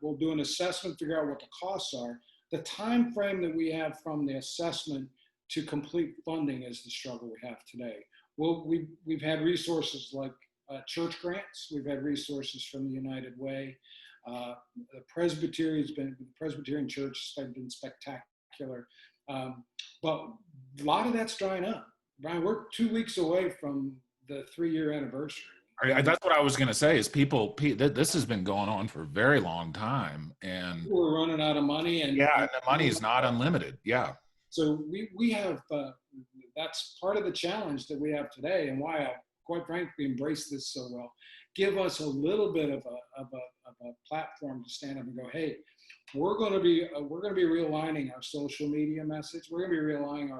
we'll do an assessment, figure out what the costs are. The time frame that we have from the assessment to complete funding is the struggle we have today. We've had resources like church grants. We've had resources from the United Way. The Presbyterian Church has been spectacular. But a lot of that's drying up. Brian, we're 2 weeks away from the 3-year anniversary. That's what I was going to say is this has been going on for a very long time, and we're running out of money. And the money is not unlimited. Yeah. So we have, that's part of the challenge that we have today, and why I, quite frankly, embrace this so well. Give us a little bit of a platform to stand up and go, hey, we're going to be realigning our social media message. We're going to be realigning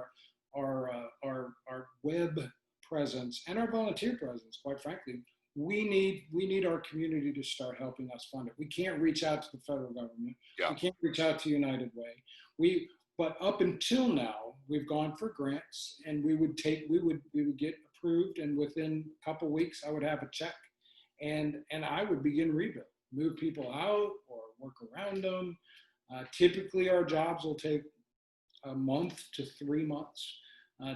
our web presence and our volunteer presence. Quite frankly, we need our community to start helping us fund it. We can't reach out to the federal government. Yeah. We can't reach out to United Way. But up until now, we've gone for grants, and we would get approved, and within a couple of weeks, I would have a check, and I would begin rebuild, move people out or work around them. Typically, our jobs will take a month to 3 months,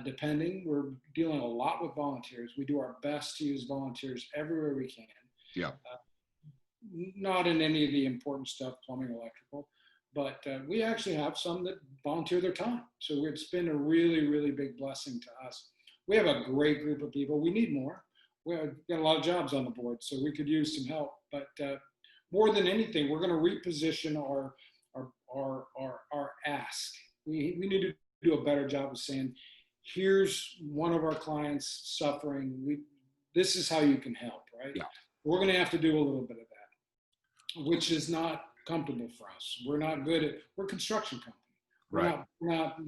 depending. We're dealing a lot with volunteers. We do our best to use volunteers everywhere we can. Yeah. Not in any of the important stuff, plumbing, electrical. but we actually have some that volunteer their time. So it's been a really, really big blessing to us. We have a great group of people. We need more. We've got a lot of jobs on the board, so we could use some help. But more than anything, we're going to reposition our ask. We need to do a better job of saying, here's one of our clients suffering. This is how you can help, right? Yeah. We're going to have to do a little bit of that, which is not comfortable for us. We're not good at, we're a construction company. We're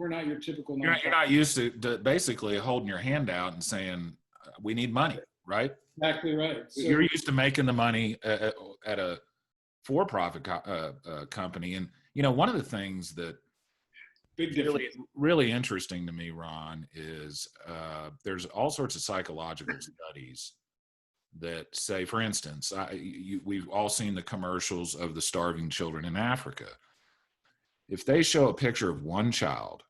not your typical. You're not used to basically holding your hand out and saying, we need money, right? Exactly right. So, you're used to making the money at a for-profit company. And, one of the things that big really interesting to me, Ron, is there's all sorts of psychological studies that say, for instance, we've all seen the commercials of the starving children in Africa. If they show a picture of one child,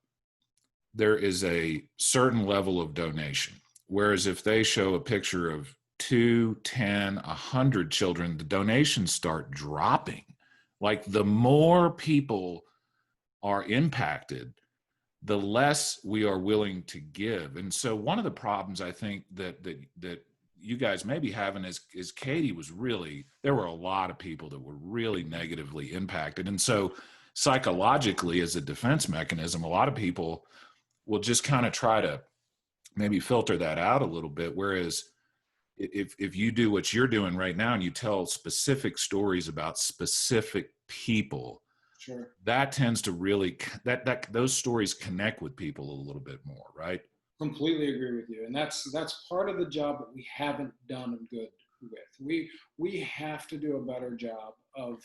there is a certain level of donation. Whereas if they show a picture of 2, 10, 100 children, the donations start dropping. Like the more people are impacted, the less we are willing to give. And so one of the problems I think that you guys may be having is Katy was really, there were a lot of people that were really negatively impacted. And so psychologically, as a defense mechanism, a lot of people will just kind of try to maybe filter that out a little bit. Whereas if you do what you're doing right now and you tell specific stories about specific people, sure, that tends to really, those stories connect with people a little bit more, right? Completely agree with you. And that's part of the job that we haven't done good with. We have to do a better job of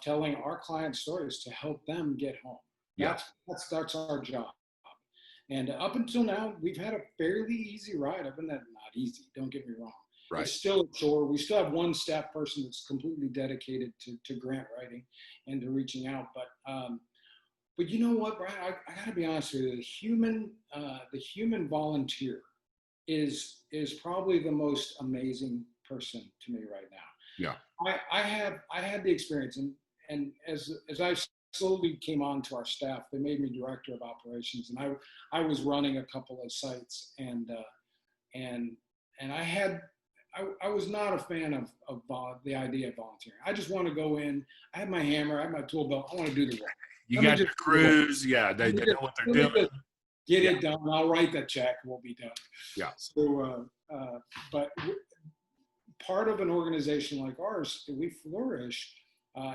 telling our clients stories to help them get home. That's our job. And up until now, we've had a fairly easy ride. I've been not easy, don't get me wrong. Right. It's still a chore. We still have one staff person that's completely dedicated to grant writing and to reaching out. But you know what, Brian? I got to be honest with you. The human volunteer is probably the most amazing person to me right now. Yeah. I had the experience, and as I slowly came on to our staff, they made me director of operations, and I was running a couple of sites, and I was not a fan of the idea of volunteering. I just want to go in. I have my hammer, I have my tool belt. I want to do the work. You got your crews. Yeah, they know what they're doing. Get it done. I'll write that check. We'll be done. Yeah. So, but part of an organization like ours, we flourish,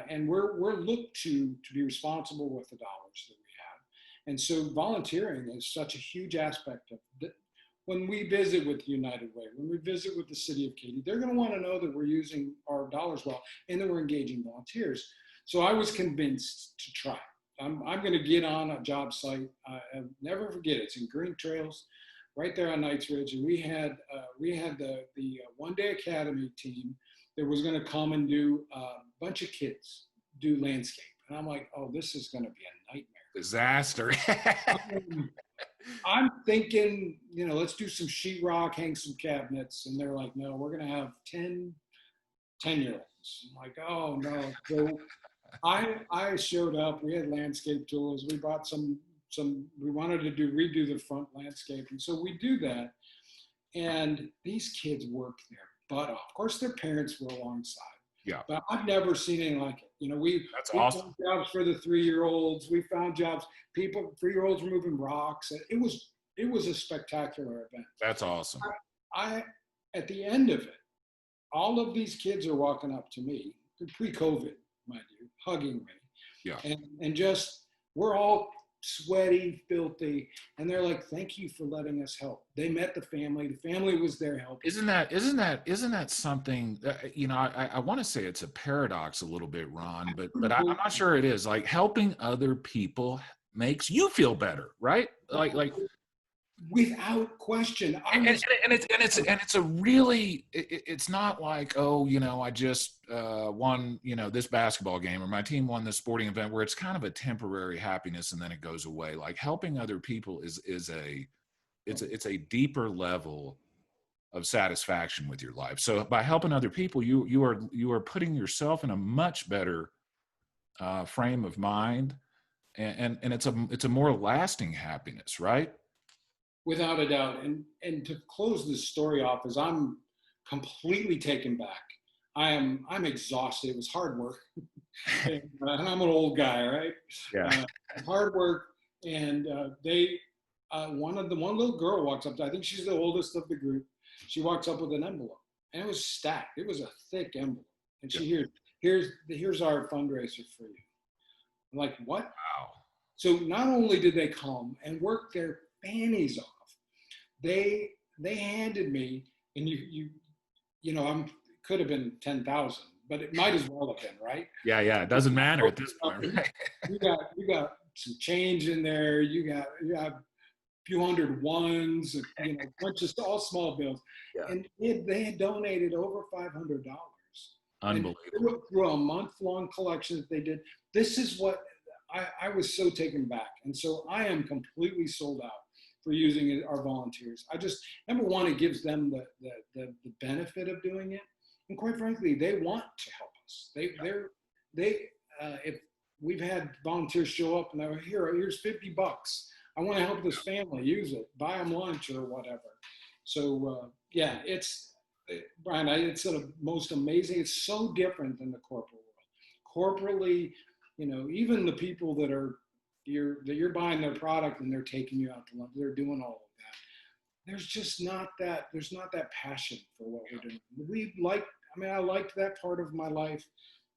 and we're looked to be responsible with the dollars that we have. And so volunteering is such a huge aspect of that. When we visit with United Way, when we visit with the city of Katy, they're going to want to know that we're using our dollars well and that we're engaging volunteers. So I was convinced to try. I'm going to get on a job site. I'll never forget it. It's in Green Trails, right there on Knights Ridge. And we had the One Day Academy team that was going to come and do a bunch of kids do landscape. And I'm like, oh, this is going to be a nightmare. Disaster. I'm thinking, let's do some sheetrock, hang some cabinets. And they're like, no, we're going to have 10-year-olds. I'm like, oh, no. So I showed up. We had landscape tools. We bought some. We wanted to redo the front landscape, and so we do that. And these kids work their butt off. Of course, their parents were alongside. Yeah. But I've never seen anything like it. We awesome. found jobs for the 3-year-olds. We found jobs. 3-year-olds were moving rocks. It was a spectacular event. That's awesome. I at the end of it, all of these kids are walking up to me, pre-COVID, mind you, hugging me. Yeah. And just, we're all sweaty, filthy, and they're like, thank you for letting us help. They met the family was their help. Isn't that something that, I want to say it's a paradox a little bit, Ron, but I'm not sure it is. Like, helping other people makes you feel better, right? Like without question. It's not like, oh, I just won, this basketball game, or my team won this sporting event, where it's kind of a temporary happiness and then it goes away. Like, helping other people is a deeper level of satisfaction with your life. So by helping other people, you are putting yourself in a much better frame of mind, and it's a more lasting happiness, right? Without a doubt. And to close this story off, is I'm completely taken back. I'm exhausted. It was hard work, and I'm an old guy, right? Yeah. Hard work, and they one little girl walks up. I think she's the oldest of the group. She walks up with an envelope, and it was stacked. It was a thick envelope, and Yeah. here's our fundraiser for you. I'm like, what? Wow. So not only did they come and work their fannies off, they handed me, and you know, could have been 10,000, but it might as well have been, right? Yeah, it doesn't matter at this point, right? You got some change in there. You got a few hundred ones, you know, bunch of all small bills, Yeah. and they had donated over $500. Unbelievable. Through a month-long collection that they did. This is what I was so taken back, and so I am completely sold out for using our volunteers. I just, number one, it gives them the benefit of doing it, and quite frankly, they want to help us. If we've had volunteers show up and they're here's $50. I want to help this family use it, buy them lunch or whatever. So yeah, Brian, it's the most amazing. It's so different than the corporate world. Corporately, you know, even the people that you're buying their product and they're taking you out to lunch, they're doing all of that. There's not that passion for what we're doing. I liked that part of my life,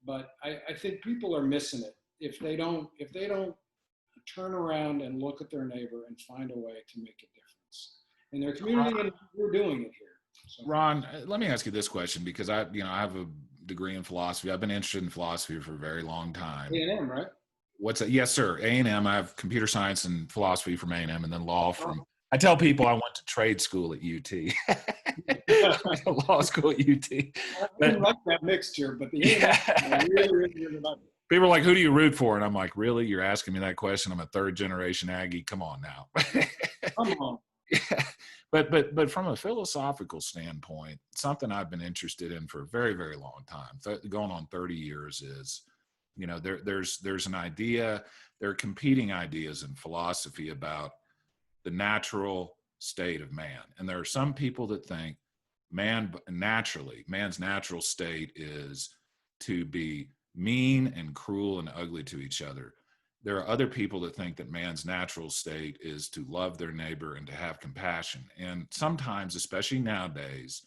but I think people are missing it if they don't turn around and look at their neighbor and find a way to make a difference in their community. And we're doing it here. So. Ron, let me ask you this question, because I have a degree in philosophy. I've been interested in philosophy for a very long time. A&M, right? What's that? Yes, sir. A&M. I have computer science and philosophy from A&M, and then law from. I tell people I went to trade school at UT, law school at UT. I didn't like that mixture, but the A&M really like it. People are like, "Who do you root for?" And I'm like, "Really? You're asking me that question? I'm a third generation Aggie. Come on now." Come on. Yeah. But from a philosophical standpoint, something I've been interested in for a very, very long time, going on 30 years, is, you know, there's an idea, there are competing ideas in philosophy about the natural state of man. And there are some people that think man's natural state is to be mean and cruel and ugly to each other. There are other people that think that man's natural state is to love their neighbor and to have compassion. And sometimes, especially nowadays,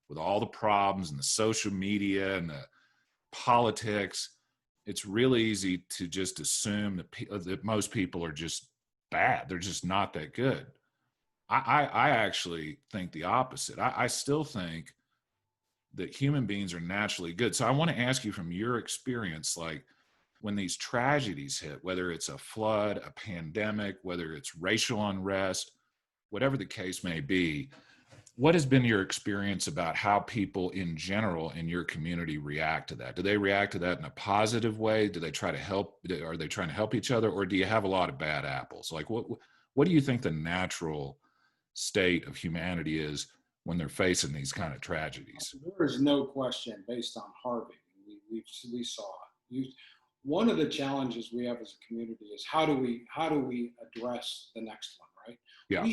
with all the problems and the social media and the politics, it's really easy to just assume that most people are just bad. They're just not that good. I actually think the opposite. I still think that human beings are naturally good. So I want to ask you, from your experience, like, when these tragedies hit, whether it's a flood, a pandemic, whether it's racial unrest, whatever the case may be, what has been your experience about how people in general in your community react to that? Do they react to that in a positive way? Do they try to help? Are they trying to help each other? Or do you have a lot of bad apples? Like, what do you think the natural state of humanity is when they're facing these kind of tragedies? There is no question, based on Harvey, we saw it. One of the challenges we have as a community is how do we address the next one, right? Yeah.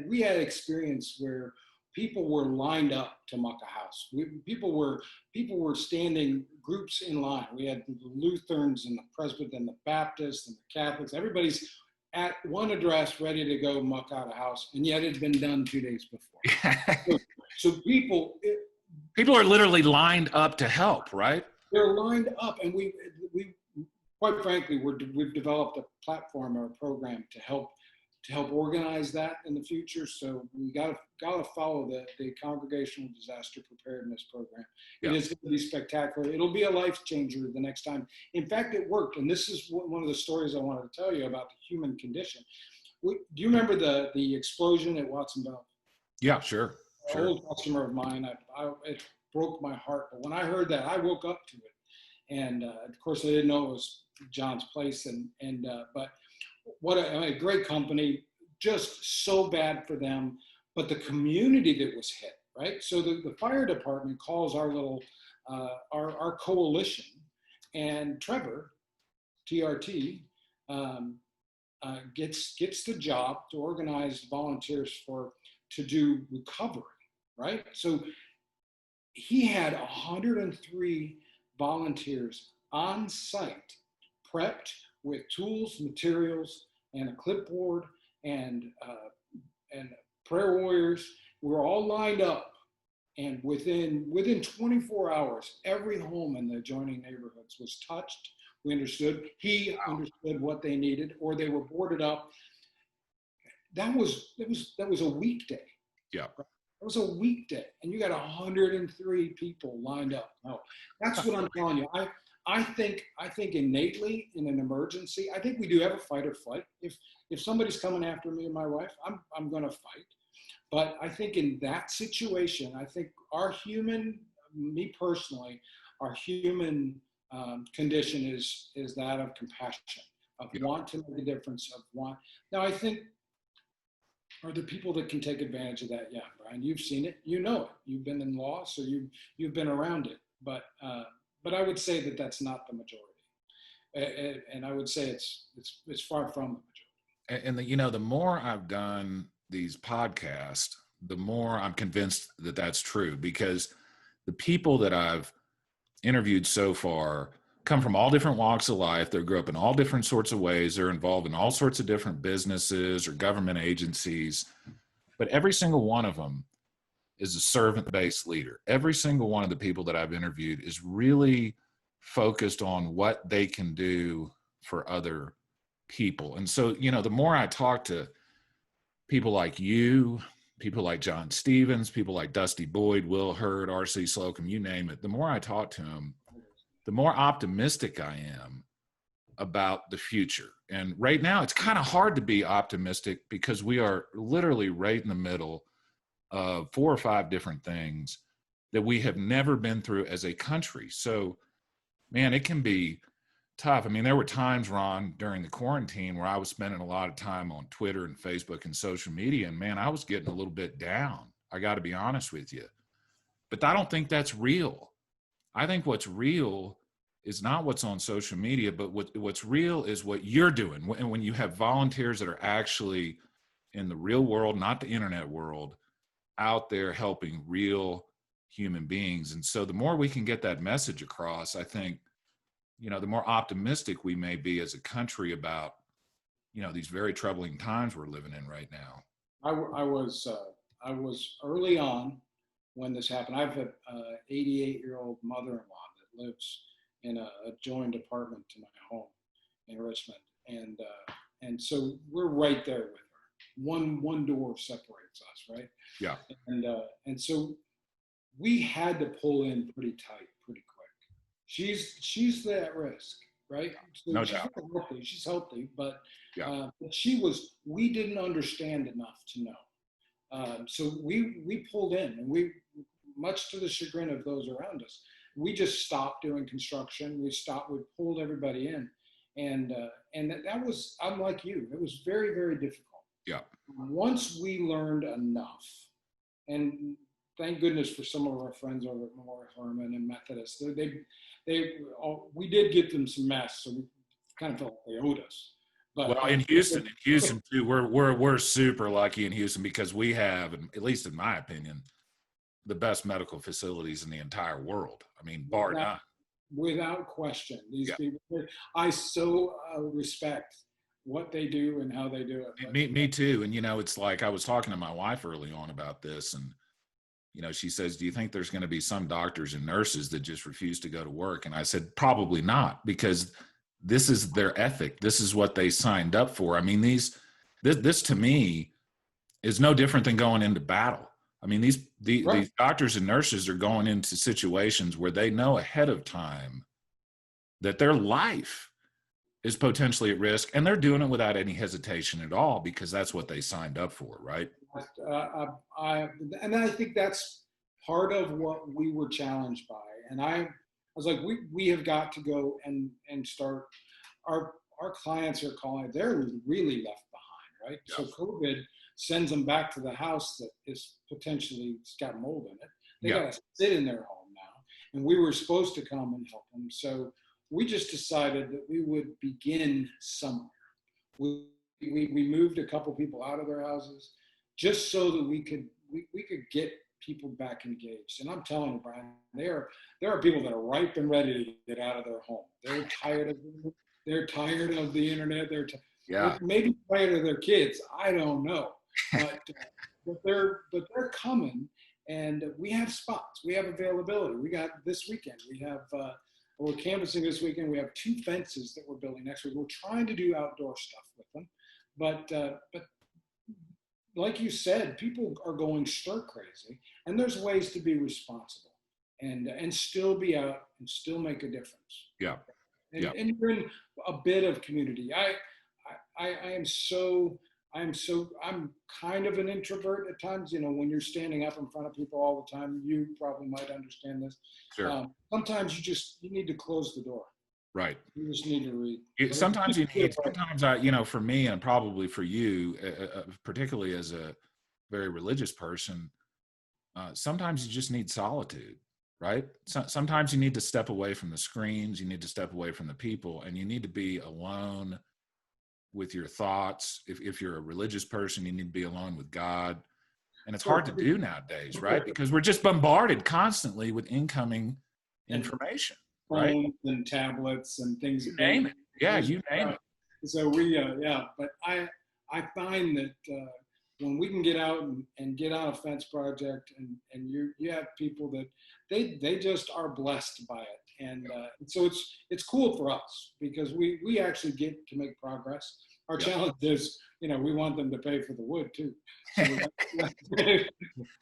We had experience where people were lined up to muck a house. People were standing groups in line. We had the Lutherans and the Presbyterians and the Baptists and the Catholics. Everybody's at one address ready to go muck out a house, and yet it's been done 2 days before. So people are literally lined up to help, right? They're lined up, and we quite frankly, we've developed a platform or a program to help organize that in the future. So we got to follow the Congregational Disaster Preparedness Program. Yeah. It is going to be spectacular. It'll be a life changer the next time. In fact, it worked, and this is one of the stories I wanted to tell you about the human condition. Do you remember the explosion at Watsonville? Yeah, sure. An old customer of mine. It broke my heart, but when I heard that, I woke up to it, and of course, I didn't know it was John's place, but what a great company, just so bad for them, but the community that was hit, right? So the fire department calls our little, our coalition, and Trevor TRT, gets the job to organize volunteers to do recovery, right? So he had 103 volunteers on site, prepped with tools, materials, and a clipboard, and prayer warriors. We're all lined up, and within 24 hours, every home in the adjoining neighborhoods was touched. We understood. He understood what they needed, or they were boarded up. That was a weekday. Yeah. It was a weekday, and you got 103 people lined up. No, that's what I'm telling you. I think innately in an emergency, I think we do have a fight or flight. If somebody's coming after me and my wife, I'm going to fight. But I think in that situation, I think me personally, our human condition is that of compassion, of want to make a difference, of want. Now, I think, are there people that can take advantage of that? Yeah, Brian, you've seen it, you know it. You've been in law, so you've been around it. But I would say that that's not the majority, and I would say it's far from the majority. And the more I've done these podcasts, the more I'm convinced that that's true, because the people that I've interviewed so far come from all different walks of life. They grew up in all different sorts of ways. They're involved in all sorts of different businesses or government agencies, but every single one of them is a servant-based leader. Every single one of the people that I've interviewed is really focused on what they can do for other people. And so, the more I talk to people like you, people like John Stevens, people like Dusty Boyd, Will Hurd, R.C. Slocum, you name it, the more I talk to them, the more optimistic I am about the future. And right now, it's kind of hard to be optimistic because we are literally right in the middle of 4 or 5 different things that we have never been through as a country. So, man, it can be tough. I mean, there were times, Ron, during the quarantine where I was spending a lot of time on Twitter and Facebook and social media, and man, I was getting a little bit down. I got to be honest with you. But I don't think that's real. I think what's real is not what's on social media, but what's real is what you're doing. When you have volunteers that are actually in the real world, not the internet world, out there helping real human beings. And so the more we can get that message across, I think, the more optimistic we may be as a country about, these very troubling times we're living in right now. I was early on when this happened. I have an 88-year-old mother-in-law that lives in a joined apartment to my home in Richmond, and so we're right there with her. One door separates us, right? Yeah. And so we had to pull in pretty tight, pretty quick. She's at risk, right? So no she's doubt. Healthy. She's healthy, but yeah. We didn't understand enough to know. So we pulled in, and we, much to the chagrin of those around us, we just stopped doing construction. We pulled everybody in, and that was, I'm like you, it was very, very difficult. Yeah. Once we learned enough, and thank goodness for some of our friends over at Memorial Hermann and Methodist, we did get them some masks, so we kind of felt like they owed us. But well, in Houston too, we're super lucky in Houston because we have, at least in my opinion, the best medical facilities in the entire world. I mean, bar none. Without question, these people, I so respect what they do and how they do it. Me too. And it's like I was talking to my wife early on about this, and she says, "Do you think there's going to be some doctors and nurses that just refuse to go to work?" And I said, "Probably not, because this is their ethic. This is what they signed up for." I mean, this to me is no different than going into battle. I mean, these doctors and nurses are going into situations where they know ahead of time that their life is potentially at risk, and they're doing it without any hesitation at all because that's what they signed up for, right? And I think that's part of what we were challenged by. And I was like, we have got to go and start. Our clients are calling; they're really left behind, right? Yeah. So COVID sends them back to the house that is potentially got mold in it. They got to sit in their home now, and we were supposed to come and help them. So we just decided that we would begin somewhere. We moved a couple people out of their houses just so that we could get people back engaged. And I'm telling you, Brian, there are people that are ripe and ready to get out of their home. They're tired of the internet. They're maybe tired of their kids. I don't know, but they're coming, and we have spots. We have availability. We got this weekend. We're canvassing this weekend. We have 2 fences that we're building next week. We're trying to do outdoor stuff with them, but like you said, people are going stir crazy, and there's ways to be responsible and still be out and still make a difference. Yeah. And you're in a bit of community. I'm kind of an introvert at times. When you're standing up in front of people all the time, you probably might understand this. Sure. Sometimes you need to close the door. Right. You just need to read. Sometimes for me, and probably for you, particularly as a very religious person, sometimes you just need solitude, right? Sometimes you need to step away from the screens, you need to step away from the people, and you need to be alone with your thoughts. If you're a religious person, you need to be alone with God. And it's hard to do nowadays, right? Because we're just bombarded constantly with incoming information. Right? Phones and tablets and things. You name it. Yeah, you name it. So but I find that when we can get out and get on a fence project, and you have people that they just are blessed by it, and so it's cool for us because we actually get to make progress. Our challenge is, we want them to pay for the wood too. So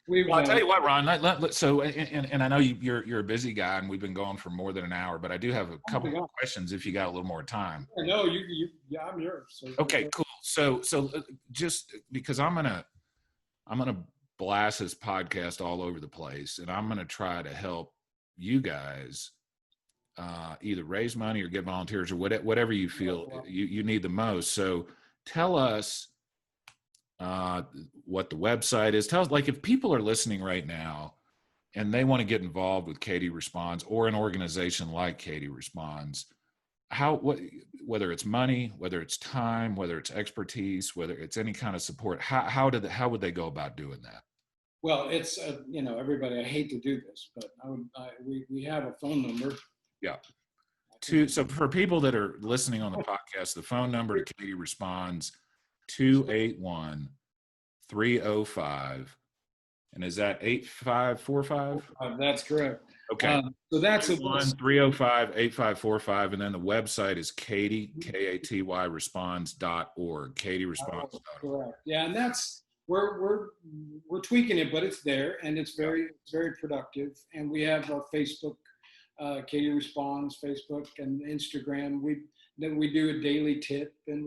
well, I'll tell you what, Ron. So, and I know you're a busy guy, and we've been going for more than an hour, but I do have a couple of questions if you got a little more time. No, I'm yours. So okay, cool. So just because I'm gonna blast this podcast all over the place, and I'm gonna try to help you guys either raise money or get volunteers or whatever you feel you need the most. So tell us what the website is. Tell us, like, if people are listening right now and they want to get involved with Katy Responds or an organization like Katy Responds, whether it's money, whether it's time, whether it's expertise, whether it's any kind of support, how would they go about doing that? Well, it's everybody. I hate to do this, but we have a phone number. Yeah. So for people that are listening on the podcast, the phone number to Katy Responds, 281-305. And is that 8545? That's correct. Okay. So that's 305-8545. And then the website is Katy, Katy responds.org, katyresponds.org. Correct. Yeah. And that's, we're tweaking it, but it's there, and it's very productive. And we have a Facebook, Katy Responds, Facebook and Instagram. Then we do a daily tip, and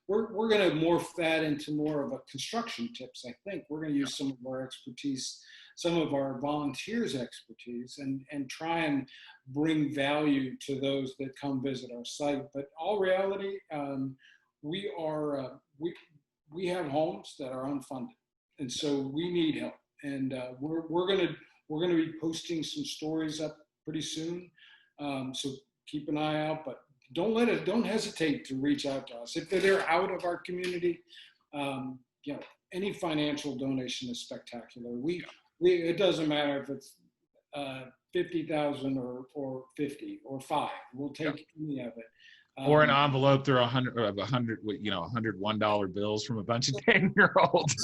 we're going to morph that into more of a construction tips. I think we're going to use some of our expertise, some of our volunteers' expertise, and try and bring value to those that come visit our site. But all reality, we have homes that are unfunded, and so we need help. And we're going to be posting some stories up pretty soon. So keep an eye out, but don't hesitate to reach out to us. If they're out of our community, any financial donation is spectacular. It doesn't matter if it's 50,000 or 50 or 5. We'll take any of it. Or an envelope through $101 bills from a bunch of 10-year-olds.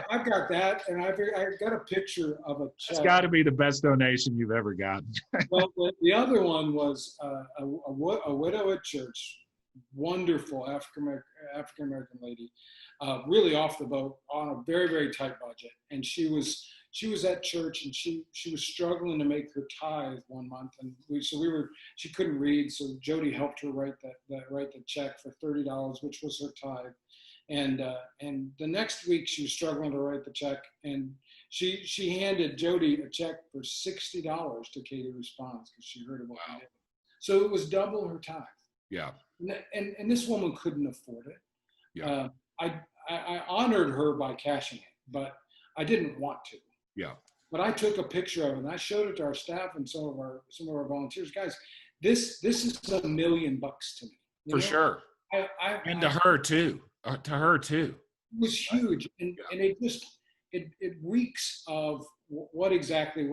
I've got that, and I've got a picture of a check. It's got to be the best donation you've ever gotten. Well, the other one was a widow at church, wonderful African American lady, really off the boat on a very, very tight budget, and she was at church, and she was struggling to make her tithe one month, and she couldn't read, so Jody helped her write the check for $30, which was her tithe. And the next week she was struggling to write the check, and she handed Jody a check for $60 to Katy Responds because she heard about it. So it was double her tithe. Yeah. And this woman couldn't afford it. Yeah. I honored her by cashing it, but I didn't want to. Yeah. But I took a picture of it, and I showed it to our staff and some of our volunteers. Guys, this is $1 million to me. For sure. And to her too. To her too. It was huge, and it just it reeks of what exactly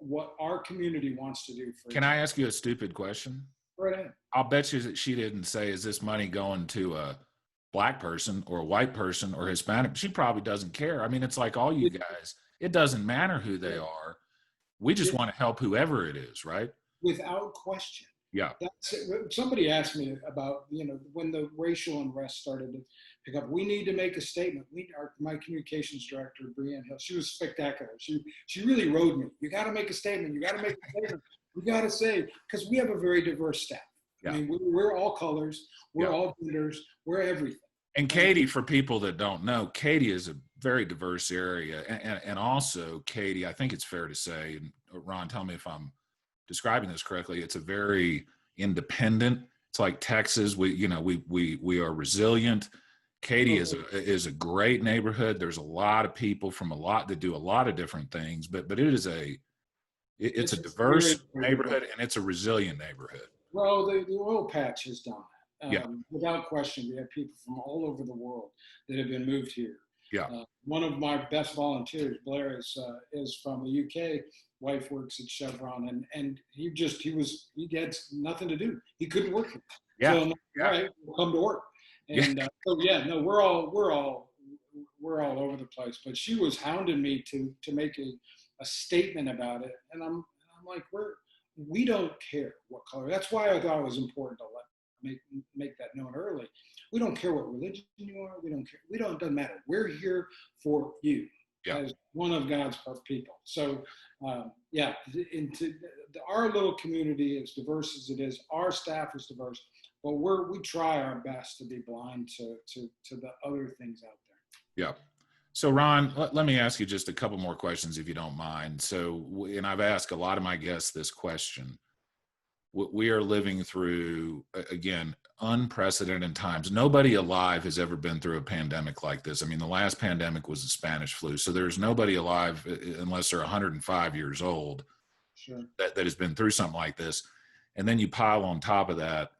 what our community wants to do. Can I ask you a stupid question? Right ahead. I'll bet you that she didn't say, "Is this money going to a Black person or a white person or Hispanic?" She probably doesn't care. I mean, it's like all you guys. It doesn't matter who they are. We just want to help whoever it is, right? Without question. Yeah. Somebody asked me about, when the racial unrest started to pick up, we need to make a statement. My communications director, Brianne Hill, she was spectacular. She really rode me. You got to make a statement. You got to make a statement. We got to say, because we have a very diverse staff. Yeah. I mean, we're all colors. We're all genders. We're everything. And Katy, for people that don't know, Katy is a very diverse area. And also, Katy, I think it's fair to say, and Ron, tell me if I'm describing this correctly, it's a very independent. It's like Texas. We are resilient. Katy is a great neighborhood. There's a lot of people that do a lot of different things, but it's a diverse neighborhood, and it's a resilient neighborhood. Well, the oil patch has done that. Without question, we have people from all over the world that have been moved here. Yeah. One of my best volunteers, Blair, is from the UK. Wife works at Chevron, and he had nothing to do. He couldn't work here. Yeah. So, all right, we'll come to work. And we're all over the place. But she was hounding me to make a statement about it, and I'm like, we don't care what color. That's why I thought it was important to make that known early. We don't care what religion you are. We don't care. It doesn't matter. We're here for you as one of God's people. So, our little community, as diverse as it is, our staff is diverse, but we try our best to be blind to the other things out there. Yeah. So, Ron, let me ask you just a couple more questions, if you don't mind. So, and I've asked a lot of my guests this question. We are living through, again, unprecedented times. Nobody alive has ever been through a pandemic like this. I mean, the last pandemic was the Spanish flu. So there's nobody alive, unless they're 105 years old, that has been through something like this. And then you pile on top of that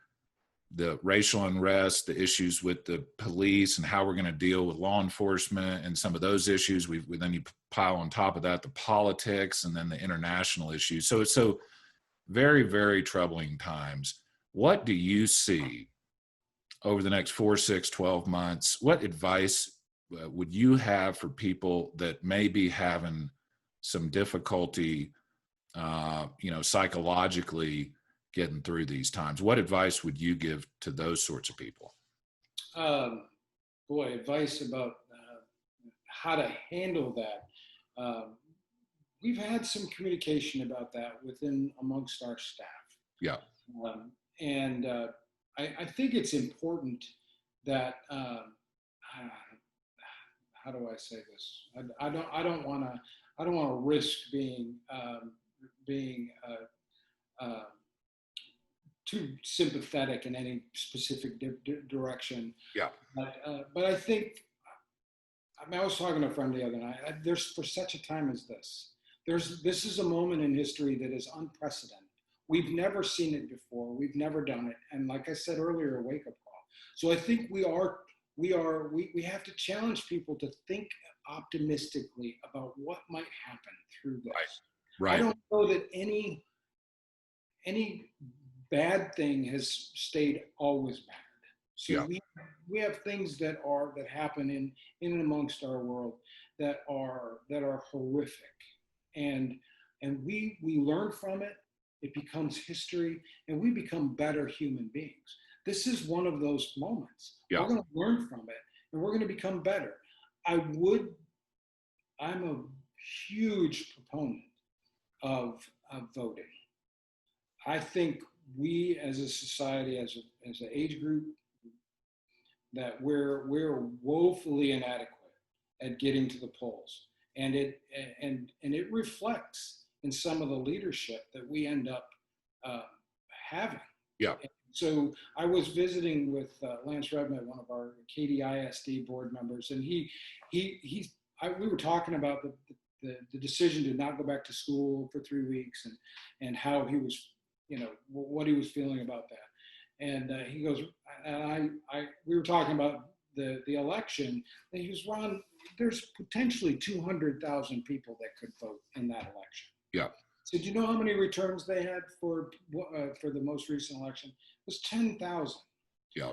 the racial unrest, the issues with the police and how we're going to deal with law enforcement and some of those issues. Then you pile on top of that the politics and then the international issues. So it's very, very troubling times. What do you see over the next 4, 6, 12 months? What advice would you have for people that may be having some difficulty, psychologically getting through these times? What advice would you give to those sorts of people? Advice about how to handle that. We've had some communication about that amongst our staff. Yeah. I think it's important that how do I say this? I don't want to risk being too sympathetic in any specific direction. Yeah. But I think, I was talking to a friend the other night. There's, for such a time as this, this is a moment in history that is unprecedented. We've never seen it before. We've never done it. And like I said earlier, a wake-up call. So I think we have to challenge people to think optimistically about what might happen through this. Right. I don't know that any bad thing has stayed always bad. So we have things that happen in and amongst our world that are horrific, and we learn from it. It becomes history, and we become better human beings. This is one of those moments. We're going to learn from it, and we're going to become better. I'm a huge proponent of voting. I think we as a society, as an age group, that we're woefully inadequate at getting to the polls, and it reflects in some of the leadership that we end up having. Yeah. And so I was visiting with Lance Redmond, one of our Katy ISD board members, and we were talking about the decision to not go back to school for 3 weeks, and how he was what he was feeling about that. And he goes, and we were talking about the election, and he goes, Ron, there's potentially 200,000 people that could vote in that election. Yeah. So do you know how many returns they had for the most recent election? It was 10,000. Yeah.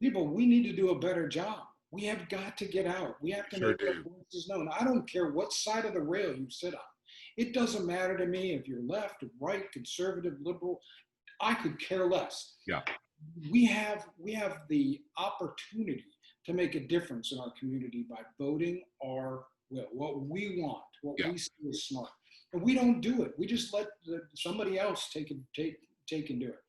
People, we need to do a better job. We have got to get out. We have to make our voices known. I don't care what side of the rail you sit on. It doesn't matter to me if you're left, right, conservative, liberal. I could care less. Yeah. We have the opportunity to make a difference in our community by voting our will, what we want, what we see is smart. And we don't do it. We just let somebody else take and do it.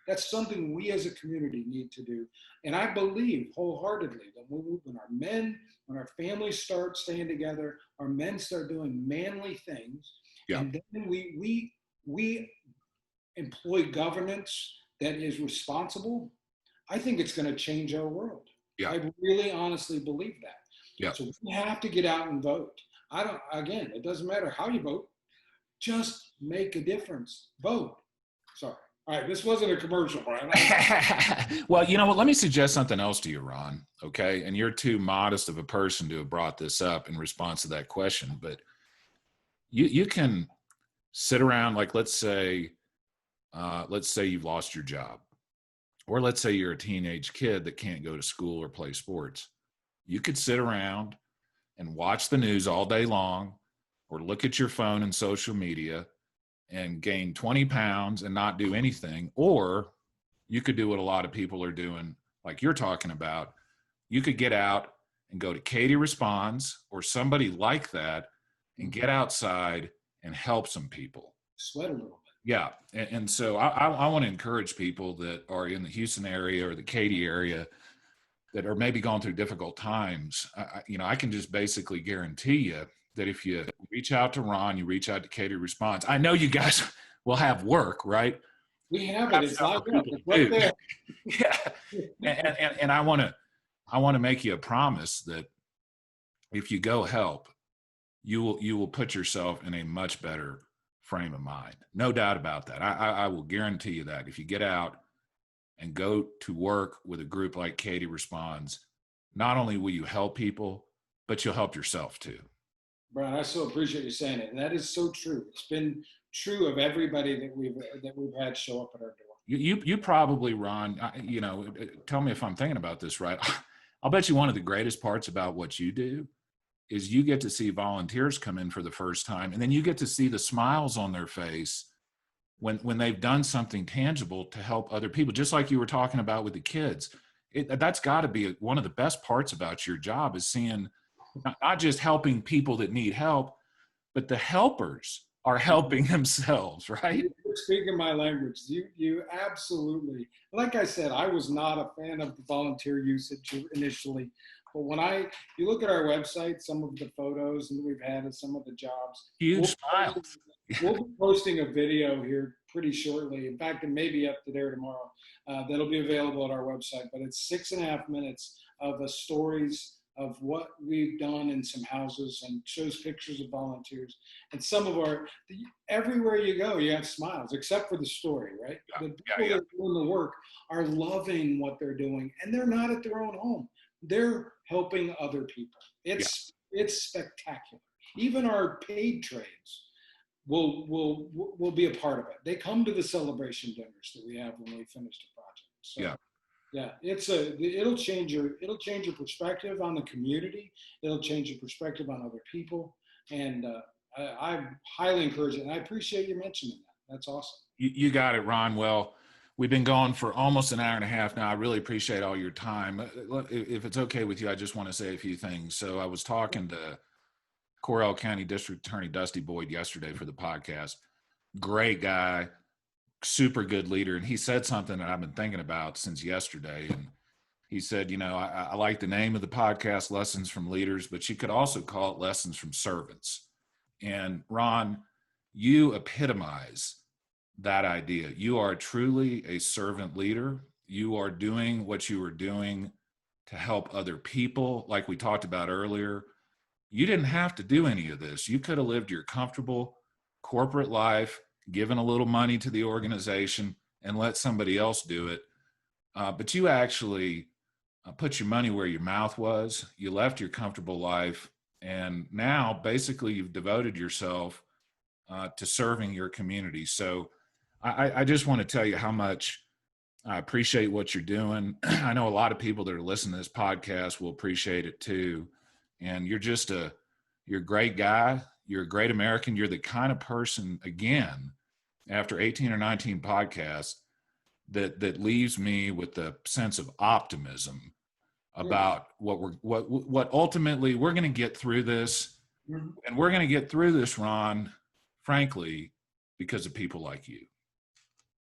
That's something we as a community need to do. And I believe wholeheartedly that when our families start staying together, our men start doing manly things, and then we employ governance that is responsible, I think it's going to change our world. Yeah. I really honestly believe that. Yeah. So we have to get out and vote. It doesn't matter how you vote, just make a difference. Vote. Sorry. All right, this wasn't a commercial, Brian. Well, you know what? Let me suggest something else to you, Ron. Okay, and you're too modest of a person to have brought this up in response to that question, but you can sit around, like let's say you've lost your job, or let's say you're a teenage kid that can't go to school or play sports. You could sit around and watch the news all day long, or look at your phone and social media and gain 20 pounds and not do anything. Or you could do what a lot of people are doing, like you're talking about. You could get out and go to Katy Responds or somebody like that and get outside and help some people. Sweat a little bit. Yeah. And so I want to encourage people that are in the Houston area or the Katy area that are maybe going through difficult times. I can just basically guarantee you that if you reach out to Ron, you reach out to Katy Responds. I know you guys will have work, right? We have it. It's like it's right there. Yeah. And I want to make you a promise that if you go help, you will put yourself in a much better frame of mind. No doubt about that. I will guarantee you that if you get out and go to work with a group like Katy Responds, not only will you help people, but you'll help yourself too. Brian, I so appreciate you saying it. And that is so true. It's been true of everybody that we've had show up at our door. You probably, Ron, tell me if I'm thinking about this right. I'll bet you one of the greatest parts about what you do is you get to see volunteers come in for the first time, and then you get to see the smiles on their face when they've done something tangible to help other people, just like you were talking about with the kids. That's got to be one of the best parts about your job, is seeing not just helping people that need help, but the helpers are helping themselves, right? You're speaking my language. You absolutely, like I said, I was not a fan of the volunteer usage initially, but when you look at our website, some of the photos that we've had of some of the jobs, huge smiles. We'll be posting a video here pretty shortly. In fact, it may be up to there tomorrow. That'll be available at our website, but it's 6.5 minutes of stories of what we've done in some houses, and shows pictures of volunteers. And some of everywhere you go, you have smiles, except for the story, right? Yeah, the people that are doing the work are loving what they're doing, and they're not at their own home. They're helping other people. It's spectacular. Even our paid trades will be a part of it. They come to the celebration dinners that we have when we finish the project. So, yeah, it'll change your perspective on the community. It'll change your perspective on other people, and I highly encourage it. And I appreciate you mentioning that. That's awesome. You got it, Ron. Well, we've been going for almost an hour and a half now. I really appreciate all your time. If it's okay with you, I just want to say a few things. So I was talking to Correll County District Attorney Dusty Boyd yesterday for the podcast. Great guy. Super good leader. And he said something that I've been thinking about since yesterday. And he said, I like the name of the podcast, Lessons from Leaders, but you could also call it Lessons from Servants. And Ron, you epitomize that idea. You are truly a servant leader. You are doing what you were doing to help other people. Like we talked about earlier, you didn't have to do any of this. You could have lived your comfortable corporate life giving a little money to the organization and let somebody else do it. But you actually put your money where your mouth was. You left your comfortable life. And now basically you've devoted yourself to serving your community. So I just want to tell you how much I appreciate what you're doing. I know a lot of people that are listening to this podcast will appreciate it too. And you're a great guy. You're a great American. You're the kind of person, again, after 18 or 19 podcasts, that leaves me with a sense of optimism about what ultimately we're going to get through this. And we're going to get through this, Ron, frankly, because of people like you.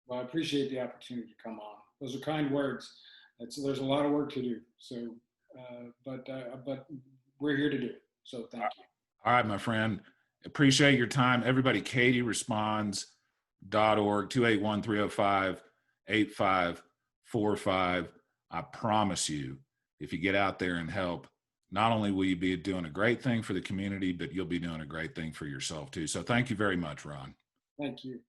Well, I appreciate the opportunity to come on. Those are kind words. There's a lot of work to do. So, but we're here to do it. So thank you. All right, my friend. Appreciate your time. Everybody, Katy Responds.org, 281-305-8545. I promise you, if you get out there and help, not only will you be doing a great thing for the community, but you'll be doing a great thing for yourself too. So thank you very much, Ron. Thank you.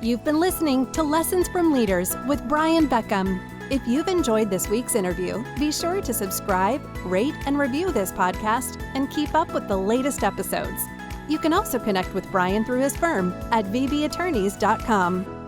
You've been listening to Lessons from Leaders with Brian Beckcom. If you've enjoyed this week's interview, be sure to subscribe, rate, and review this podcast and keep up with the latest episodes. You can also connect with Brian through his firm at vbattorneys.com.